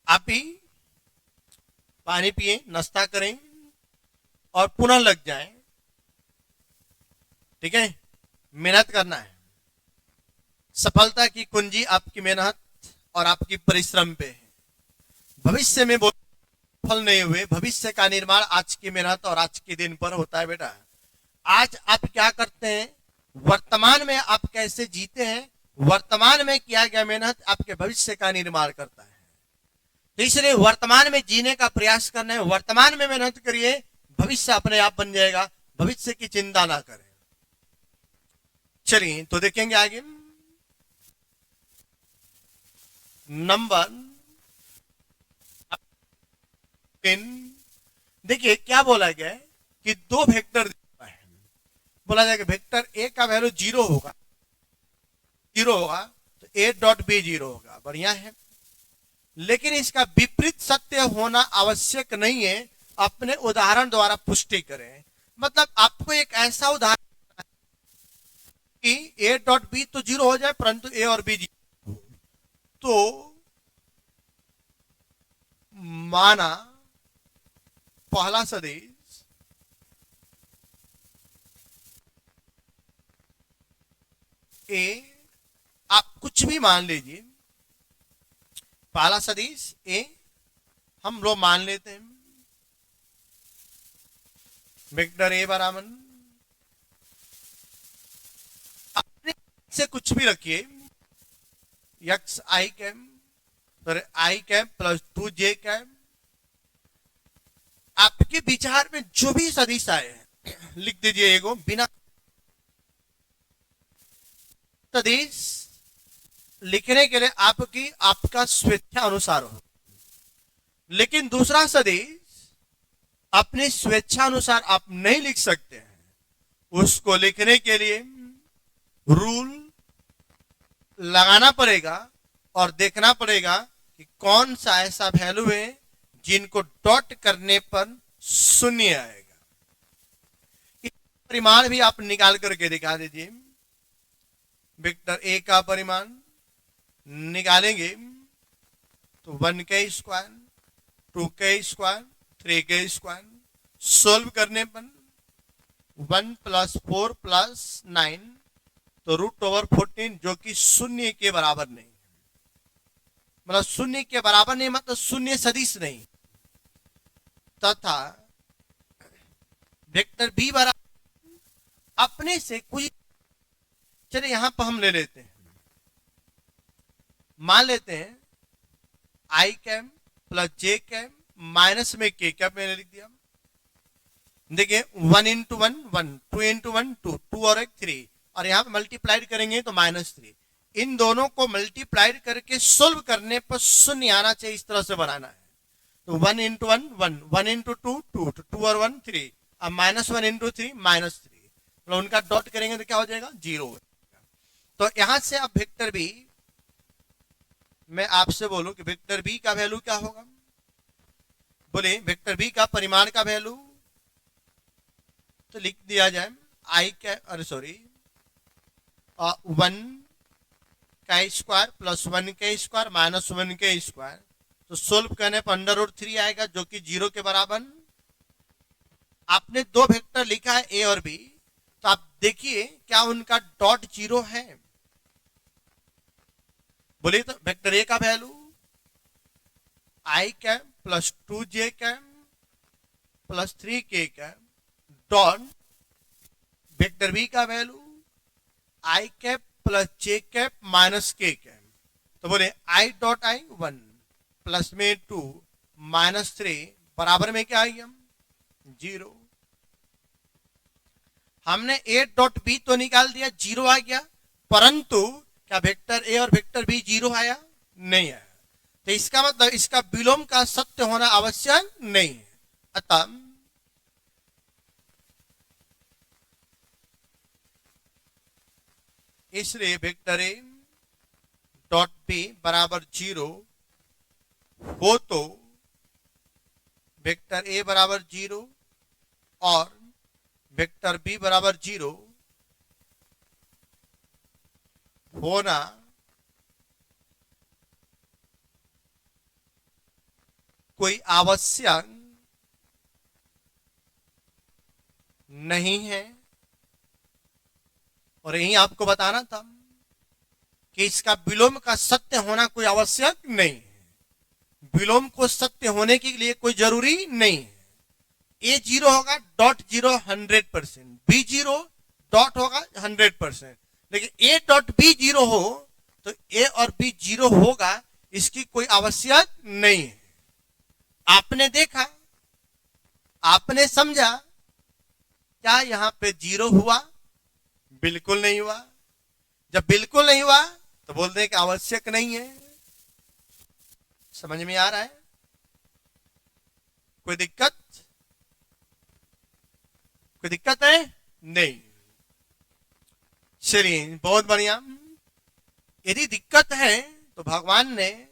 आप भी पानी पिए, नाश्ता करें और पुनः लग जाएं, ठीक है। मेहनत करना है, सफलता की कुंजी आपकी मेहनत और आपकी परिश्रम पे है। भविष्य में फल नहीं हुए, भविष्य का निर्माण आज की मेहनत और आज के दिन पर होता है बेटा। आज आप क्या करते हैं, वर्तमान में आप कैसे जीते हैं, वर्तमान में किया गया मेहनत आपके भविष्य का निर्माण करता है। तो इसलिए वर्तमान में जीने का प्रयास करना है, वर्तमान में मेहनत करिए, भविष्य अपने आप बन जाएगा, भविष्य की चिंता ना करें। चलिए तो देखेंगे आगे। नंबर 3, देखिए क्या बोला गया है कि दो वेक्टर बोला जाएगा, वेक्टर ए का वैल्यू 0 होगा, 0 होगा तो ए डॉट बी 0 होगा, बढ़िया है। लेकिन इसका विपरीत सत्य होना आवश्यक नहीं है, अपने उदाहरण द्वारा पुष्टि करें। मतलब आपको एक ऐसा उदाहरण कि ए डॉट बी तो 0 हो जाए परंतु ए और बी 0, तो माना पहला सदिश ए, आप कुछ भी मान लीजिए, पहला सदिश ए हम लोग मान लेते हैं, वेक्टर ए बराबर अपने से कुछ भी रखिए, X I cap, I cap plus 2j cap, आपके विचार में जो भी सदिश आए लिख दीजिए एगो, बिना सदिश लिखने के लिए आपका स्वेच्छा अनुसार हो। लेकिन दूसरा सदिश अपनी स्वेच्छा अनुसार आप नहीं लिख सकते हैं, उसको लिखने के लिए रूल लगाना पड़ेगा और देखना पड़ेगा कि कौन सा ऐसा वैल्यू है जिनको डॉट करने पर 0 आएगा। इस परिमाण भी आप निकाल करके दिखा दीजिए। वेक्टर ए का परिमाण निकालेंगे तो 1k square, 2k square, 3k square, solve करने पर 1 + 4 + 9 तो √14 जो कि 0 के बराबर नहीं। मतलब शून्य के बराबर नहीं, मतलब शून्य सदिश नहीं, तथा वेक्टर बी बराबर अपने से कुछ, चलिए यहां पर हम ले लेते हैं, मान लेते हैं I cap plus J cap minus में के कैप मैंने लिख दिया। देखिए 1 इंटू 1 1, 2 इंटू 1 2, 2 और 1 3, और यहां पे मल्टीप्लाइड करेंगे तो -3। इन दोनों को मल्टीप्लाइड करके सोल्व करने पर शून्य आना चाहिए, इस तरह से बनाना है। तो 1 इंटू 1 1, 1 इंटू 2 2, 2 और 1 3, अब -1 इंटू 3 -3, मतलब उनका डॉट करेंगे तो क्या हो जाएगा 0। तो यहां से अब वेक्टर बी, मैं आपसे बोलूं कि वेक्टर बी का वैल्यू क्या होगा, बोले वेक्टर बी का परिमाण का वैल्यू, तो लिख दिया जाए आई का, अरे सॉरी 1 का स्क्वायर प्लस 1 का स्क्वायर माइनस 1 का स्क्वायर, तो सोल्व करने पर √3 आएगा जो कि 0 के बराबर। आपने दो वेक्टर लिखा है ए और बी, तो आप देखिए क्या उनका डॉट 0 है। बोलिए तो वेक्टर ए का value I cap plus 2 J cap plus 3 के कैप डॉट वेक्टर बी का value I cap plus J cap minus के कैप, तो बोले आई डॉट आई 1 प्लस में 2 -3 बराबर में क्या आ गया 0। हमने ए डॉट बी तो निकाल दिया, 0 आ गया, परंतु क्या वेक्टर ए और वेक्टर बी 0 आया, नहीं आया। तो इसका मतलब इसका विलोम का सत्य होना आवश्यक नहीं है। अतः इसलिए वेक्टर ए डॉट बी बराबर 0 हो तो वेक्टर ए बराबर 0 और वेक्टर बी बराबर 0 होना कोई आवश्यक नहीं है। और यही आपको बताना था कि इसका विलोम का सत्य होना कोई आवश्यक नहीं है। विलोम को सत्य होने के लिए कोई जरूरी नहीं है। ए 0 होगा डॉट 0 100%, बी 0 डॉट होगा 100%, लेकिन ए डॉट बी 0 हो तो ए और बी 0 होगा, इसकी कोई आवश्यक नहीं है। आपने देखा, आपने समझा, क्या यहां पे 0 हुआ, बिल्कुल नहीं हुआ। जब बिल्कुल नहीं हुआ तो बोलते हैं कि आवश्यक नहीं है। समझ में आ रहा है, कोई दिक्कत, कोई दिक्कत है नहीं। चलिए बहुत बढ़िया। यदि दिक्कत है तो भगवान ने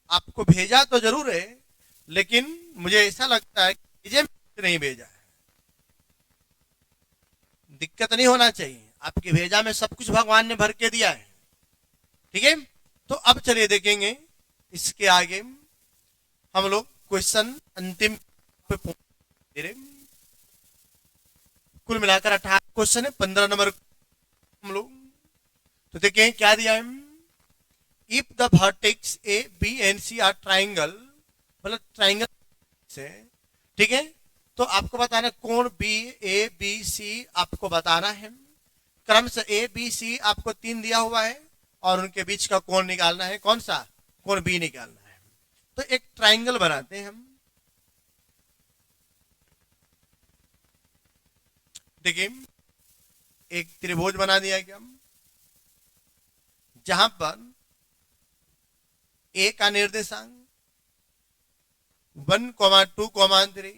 आपको भेजा तो जरूर है, लेकिन मुझे ऐसा लगता है कि नहीं भेजा है। दिक्कत नहीं होना चाहिए, आपके भेजा में सब कुछ भगवान ने भर के दिया है। ठीक है, तो अब चलिए देखेंगे इसके आगे हम लोग क्वेश्चन अंतिम पे पहुंच रहे। कुल मिलाकर 18 क्वेश्चन है, 15 नंबर हम लोग। तो देखें क्या दिया है, if the vertex A B and C are triangle, मतलब ट्राइंगल से, ठीक है, तो आपको बताना कोण बी ए बी सी आपको बताना है। क्रम से ए बी सी आपको 3 दिया हुआ है और उनके बीच का कोण निकालना है। कौन सा कोण, बी निकालना है। तो एक ट्राइंगल बनाते हैं हम। देखिए एक त्रिभुज बना दिया गया, जहां पर ए का निर्देशांक 1,2,3,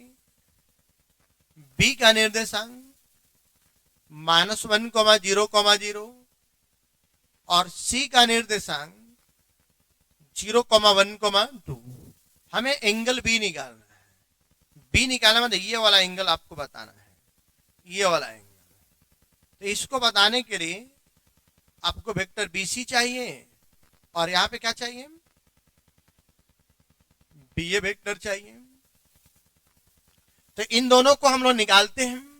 बी का निर्देशांक -1,0,0 और सी का निर्देशांक 0,1,2। हमें एंगल बी निकालना है। बी निकालना मतलब ये वाला एंगल आपको बताना है, ये वाला एंगल। तो इसको बताने के लिए आपको वेक्टर बी सी चाहिए और यहां पे क्या चाहिए, बी ए वेक्टर चाहिए। तो इन दोनों को हम लोग निकालते हैं।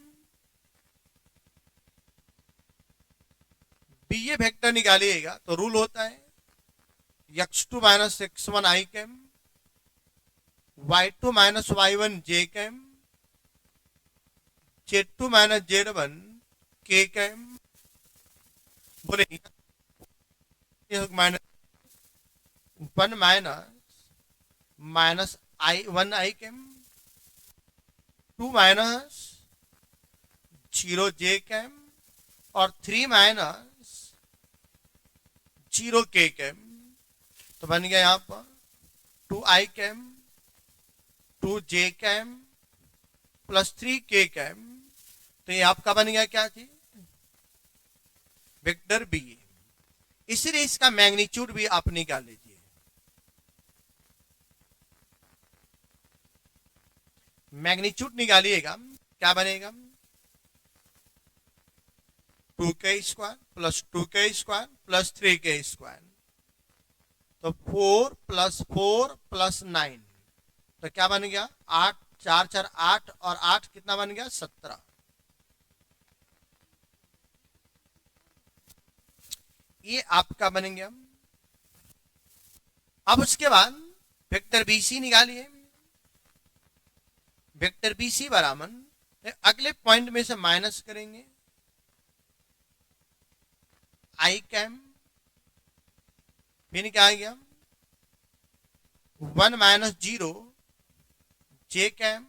बी ए वेक्टर निकालिएगा तो रूल होता है x2 minus x1 I cap, y2 minus y1 J cap, z2 minus z1 K cap, बोले minus 1 minus i1 I cap, 2 minus 0 J cap और 3 माइनस 0 के कैम। तो बन गया यहां पर 2 I cap 2 J cap plus 3 K cap. तो ये आपका बन गया क्या थी, वेक्टर बी। इसलिए इसका मैग्नीट्यूड भी आप निकाल लीजिए। मैग्नीट्यूड निकालिएगा, क्या बनेगा, 2k square plus 2k square plus 3k square. तो 4 प्लस 4 प्लस 9, तो क्या बन गया 8, 4 4 8 और 8 कितना बन गया 17। ये आपका बन गया। अब उसके बाद वेक्टर बीसी निकालिए। वेक्टर बीसी बराबर अगले पॉइंट में से माइनस करेंगे आई कैम, फिर क्या आ गया 1 minus 0 J cam,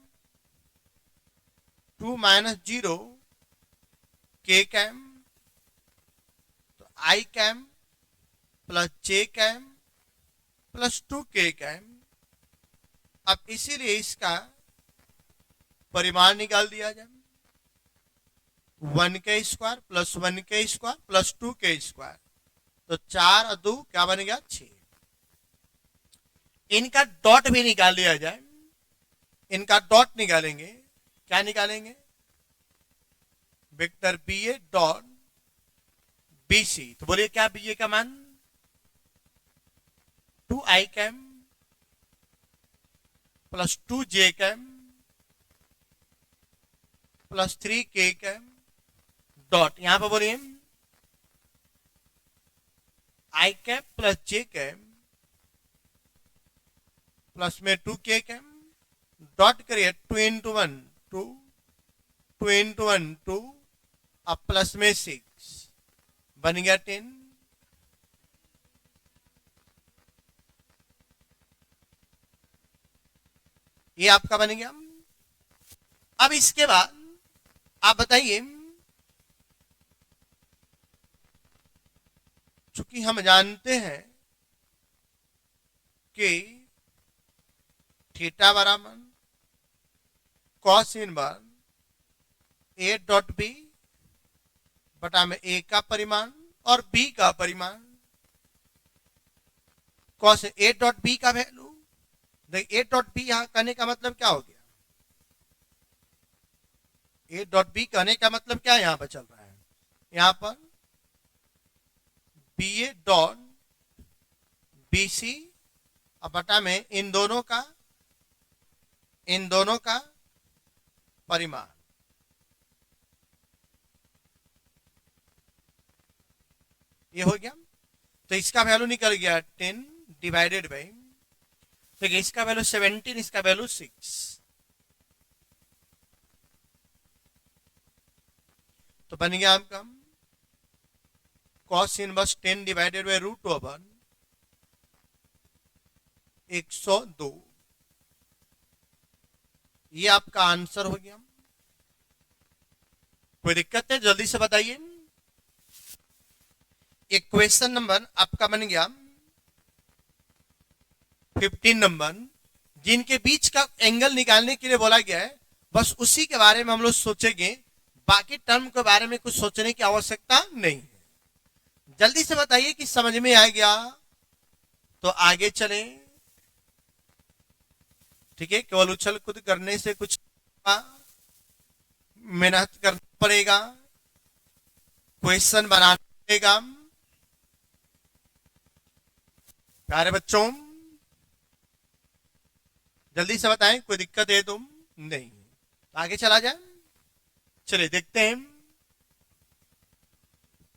2 minus 0 K cap, तो I cap plus J cap plus 2 K cam. अब इसीलिए इसका परिमाण निकाल दिया जाए, 1k square plus 1k square plus 2k square. तो 4 और 2 क्या बन गया 6। इनका डॉट भी निकाल दिया जाए। इनका डॉट निकालेंगे, क्या निकालेंगे, vector B A dot B C. तो बोलिए क्या बी ए का मान 2 I cap plus 2 J cap plus 3 K cap dot, यहां पर बोलिए I cap plus J cap plus में 2 के कैम डॉट करिए 2 इंटू 1 2, 2 इंटू 1 2, अब प्लस में 6 बन गया 10। ये आपका बन गया। अब इसके बाद आप बताइए, चूंकि हम जानते हैं कि थीटा बराबर cos inverse A dot B बटा में ए का परिमाण और बी का परिमाण। कॉस ए डॉट बी का वैल्यू, देखिए ए डॉट बी यहां कहने का मतलब क्या हो गया, ए डॉट बी कहने का मतलब क्या यहां पर चल रहा है, यहां पर B A dot B C और बटा में इन दोनों का परिमाण। ये हो गया। तो इसका वैल्यू निकल गया 10 डिवाइडेड बाई, देखिए इसका वैल्यू 17, इसका वैल्यू 6। तो बन गया आपका cos inverse 10 divided by root over 102। ये आपका आंसर हो गया। कोई दिक्कत है जल्दी से बताइए। एक क्वेश्चन नंबर आपका बन गया 15 नंबर, जिनके बीच का एंगल निकालने के लिए बोला गया है, बस उसी के बारे में हम लोग सोचेंगे, बाकी टर्म के बारे में कुछ सोचने की आवश्यकता नहीं है। जल्दी से बताइए कि समझ में आ गया तो आगे चले। ठीक है, केवल उछल कूद करने से कुछ मेहनत करना पड़ेगा, क्वेश्चन बनाना पड़ेगा। प्यारे बच्चों जल्दी से बताएं, कोई दिक्कत है तुम नहीं, आगे चला जाए। चलिए देखते हैं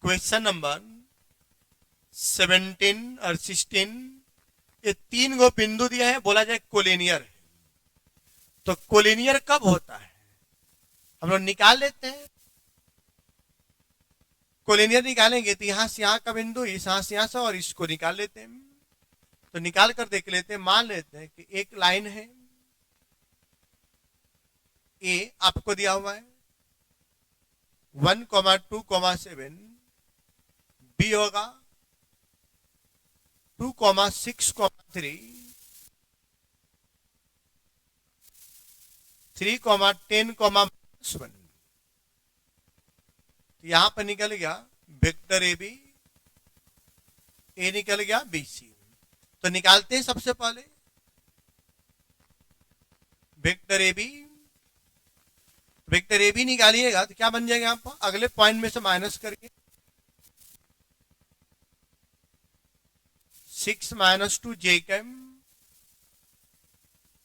क्वेश्चन नंबर 17 और 16। ये 3 गो बिंदु दिया है, बोला जाए कोलिनियर है। तो कोलिनियर कब होता है, हम लोग निकाल लेते हैं। कोलिनियर निकालेंगे तो यहां से यहां का बिंदु, यहां से यहां से, और इसको निकाल लेते हैं। तो निकाल कर देख लेते हैं। मान लेते हैं कि एक लाइन है ए, आपको दिया हुआ है 1,2,7, बी होगा 2,6,3, 3,10,1। यहां पर निकल गया वेक्टर ए बी, ए निकल गया बी सी। तो निकालते हैं सबसे पहले vector A B. Vector A B निकालिएगा तो क्या बन जाएगा, यहां पर अगले पॉइंट में से माइनस करके 6 - 2 जे कैम,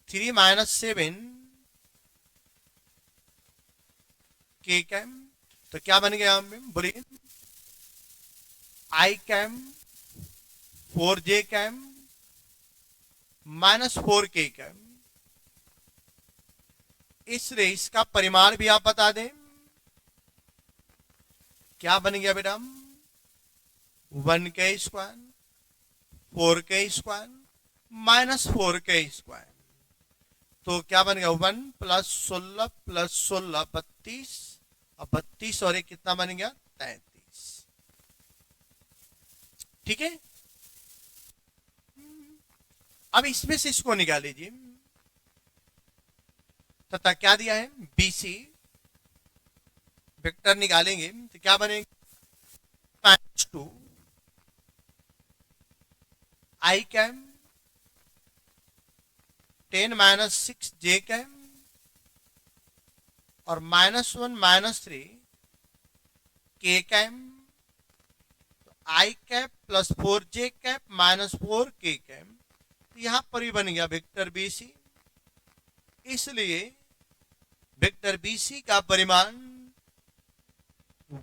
3 - 7 के कैम। तो क्या बन गया यहां में, बोलिए, आई कैम 4 जे कैम -4 के कैम। इसलिए इसका परिमाण भी आप बता दें, क्या बन गया बेटा, 1 के स्क्वायर 4 के स्क्वायर -4 के स्क्वायर। तो क्या बन गया, 1 + 16 + 16 32, और 32 और एक कितना बन गया, 33। ठीक है। अब इसमें से इसको निकाल लीजिए। तथा क्या दिया है, बीसी वेक्टर निकालेंगे तो क्या बनेगा, -2 आई कैम 10 - 6 जे कैम, और -1 - 3 के कैम। तो आई कैप + 4 जे कैप -4 के कैम। यहां पर भी बन गया वेक्टर बीसी। इसलिए वेक्टर बीसी का परिमाण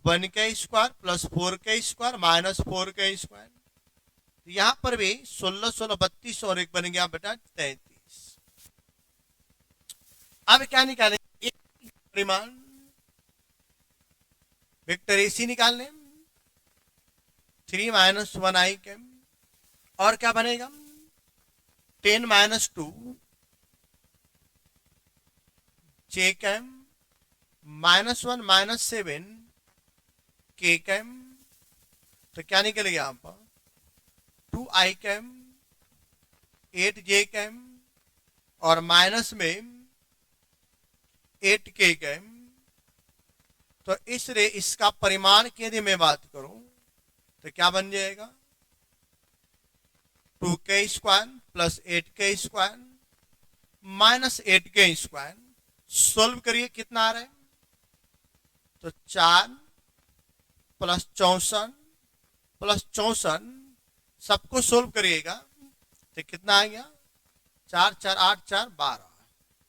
1 के स्क्वायर + 4 के स्क्वायर -4 के स्क्वायर। यहां पर भी 16 16 32 और एक बन गया बेटा 33। अब क्या निकालेंगे, एक परिमाण वेक्टर एसी निकालने, 3 - 1 आई कैम, और क्या बनेगा, 10 - 2 जे कैम -1 - 7 के कैम। तो क्या निकल गया यहां पर, 2 आई कैम 8 जे कैम, और माइनस में 8 के कैम। तो इसलिए इसका परिमाण की यदि मैं बात करूं तो क्या बन जाएगा, 2 के स्क्वायर + 8 के स्क्वायर -8 के स्क्वायर। सोल्व करिए, कितना आ रहा है, तो 4 + 64 + 64, सबको सोल्व करिएगा तो कितना आ गया, 4 4 8 4 12,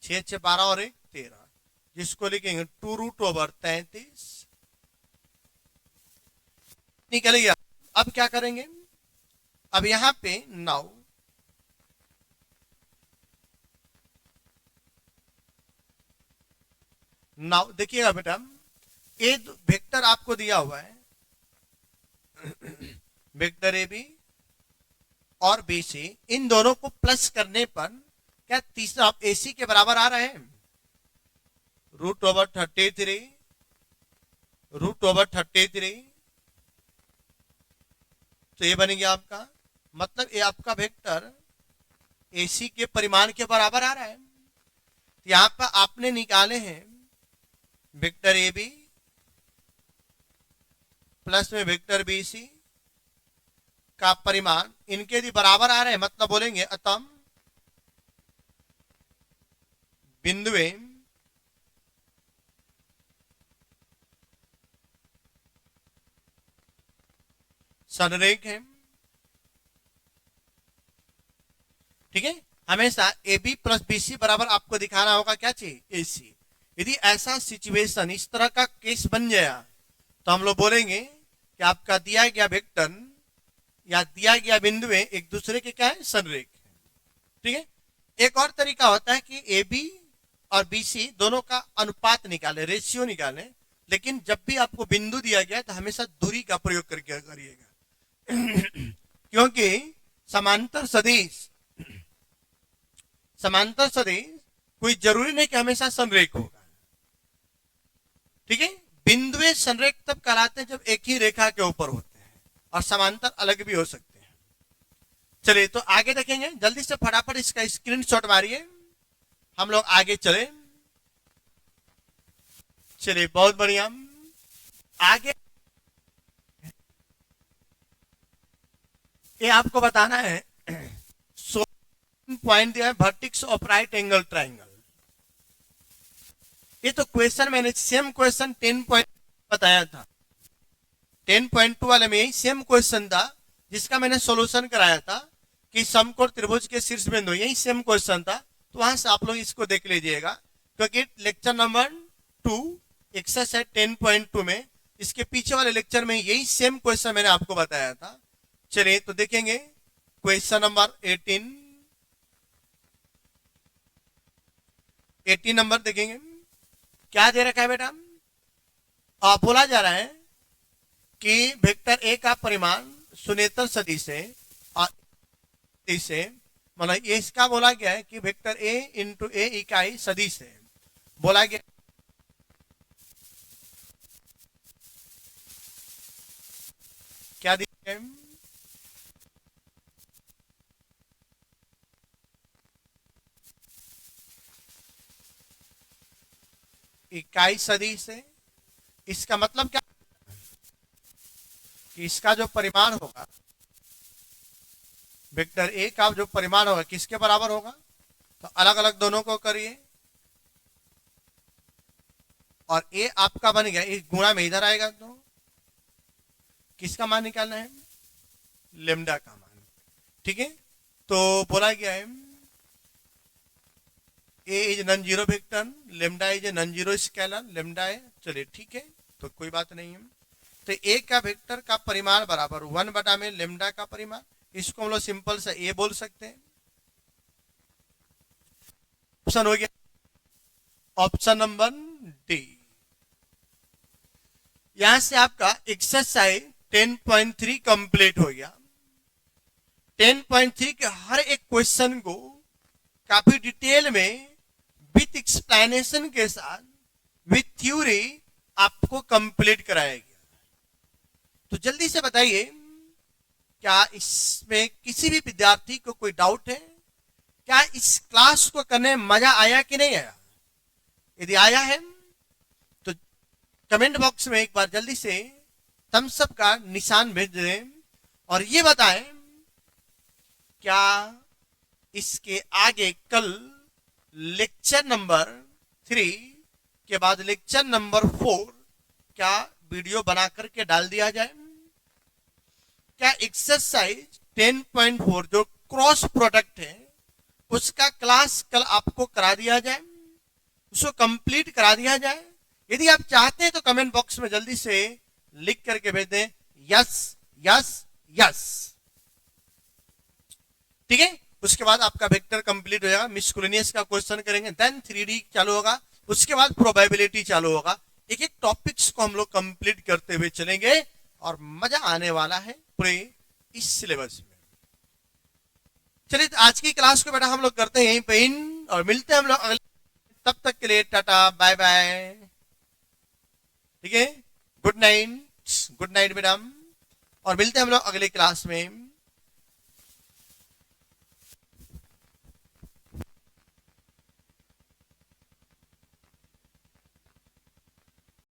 6 6 12 और 1 13, जिसको लिखेंगे 2√33 निकल गया। अब क्या करेंगे, अब यहां पे 9 देखिएगा बेटा, ये वेक्टर आपको दिया हुआ है वेक्टर ए बी और बी सी, इन दोनों को प्लस करने पर क्या तीसरा एसी के बराबर आ रहे हैं, √33 √33। तो ये बन गया आपका, मतलब ये आपका वेक्टर एसी के परिमाण के बराबर आ रहा है। यहां पर आपने निकाले हैं वेक्टर ए बी प्लस में वेक्टर बी सी का परिमाण, इनके यदि बराबर आ रहे हैं, मतलब बोलेंगे अतः बिंदुएं संरेख हैं। ठीक है, हमेशा ए बी + बी सी बराबर आपको दिखाना होगा क्या चाहिए, ए सी। यदि ऐसा सिचुएशन, इस तरह का केस बन गया तो हम लोग बोलेंगे कि आपका दिया गया वेक्टर या दिया गया बिंदुएं एक दूसरे के क्या है, संरेख है। ठीक है। एक और तरीका होता है कि ए बी और बी सी दोनों का अनुपात निकाले, रेशियो निकाले, लेकिन जब भी आपको बिंदु दिया गया तो हमेशा दूरी का प्रयोग करके करिएगा क्योंकि समांतर सदिश समांतर सदिश कोई जरूरी नहीं कि हमेशा संरेख होगा। ठीक है, बिंदुए संरेख तब कहलाते हैं जब एक ही रेखा के ऊपर होते हैं, और समांतर अलग भी हो सकते हैं। चलिए तो आगे देखेंगे, जल्दी से फटाफट इसका स्क्रीनशॉट मारिए, हम लोग आगे चले। चलिए बहुत बढ़िया, आगे ये आपको बताना है पॉइंट दिया है vertex of right angle triangle. ये तो क्वेश्चन मैंने सेम क्वेश्चन 10 पॉइंट बताया था, 10.2 वाले में यही सेम क्वेश्चन था जिसका मैंने सॉल्यूशन कराया था कि समकोण त्रिभुज के शीर्ष बिंदु, यही सेम क्वेश्चन था। तो वहां से आप लोग इसको देख लीजिएगा, क्योंकि लेक्चर नंबर 2 एक्सरसाइज 10.2 में इसके पीछे वाले लेक्चर में यही सेम क्वेश्चन मैंने आपको बताया था। चलिए तो देखेंगे क्वेश्चन नंबर 18 नंबर देखेंगे, क्या दे रखा है बेटा। बोला जा रहा है कि वेक्टर ए का परिमाण शून्येतर सदिश है, और इसे मतलब इसका बोला गया है कि वेक्टर ए इंटू ए इकाई सदिश है। बोला गया क्या दिया है, इकाई सदिश है। इसका मतलब क्या कि इसका जो परिमाण होगा, वेक्टर ए का जो परिमाण होगा किसके बराबर होगा। तो अलग अलग दोनों को करिए, और ए आपका बन गया, एक गुणा में इधर आएगा तो किसका मान निकालना है, लेमडा का मान। ठीक है, तो बोला गया है A is non zero vector, lambda is a non zero scalar, lambda है। चलिए ठीक है, तो कोई बात नहीं है। तो ए का वेक्टर का परिमाण बराबर 1 बटा में लेमडा का परिमाण, इसको हम लोग सिंपल से ए बोल सकते हैं। ऑप्शन हो गया ऑप्शन नंबर डी। यहां से आपका एक्सरसाइज 10.3 कंप्लीट हो गया। 10.3 के हर एक क्वेश्चन को काफी डिटेल में विथ एक्सप्लेनेशन के साथ विथ थ्योरी आपको कंप्लीट कराया गया। तो जल्दी से बताइए, क्या इसमें किसी भी विद्यार्थी को कोई डाउट है? क्या इस क्लास को करने में मजा आया कि नहीं आया? यदि आया है तो कमेंट बॉक्स में एक बार जल्दी से थम्स अप का निशान भेज दें, और ये बताएं क्या इसके आगे कल लेक्चर नंबर 3 के बाद लेक्चर नंबर 4 क्या वीडियो बना करके डाल दिया जाए? क्या एक्सरसाइज 10.4 जो क्रॉस प्रोडक्ट है उसका क्लास कल आपको करा दिया जाए, उसको कंप्लीट करा दिया जाए? यदि आप चाहते हैं तो कमेंट बॉक्स में जल्दी से लिख करके भेज दें यस यस यस। ठीक है, उसके बाद आपका वेक्टर कंप्लीट हो जाएगा। मिसकुलिनियस का क्वेश्चन करेंगे, देन 3D चालू होगा, उसके बाद प्रोबेबिलिटी चालू होगा। एक एक टॉपिक्स को हम लोग कंप्लीट करते हुए चलेंगे, और मजा आने वाला है पूरे इस सिलेबस में। चलिए तो आज की क्लास को बेटा हम लोग करते हैं यहीं पे इन, और मिलते हैं हम लोग अगले। तब तक के लिए टाटा बाय बाय। ठीक है, गुड नाइट बेटा, और मिलते हैं हम लोग अगले क्लास में।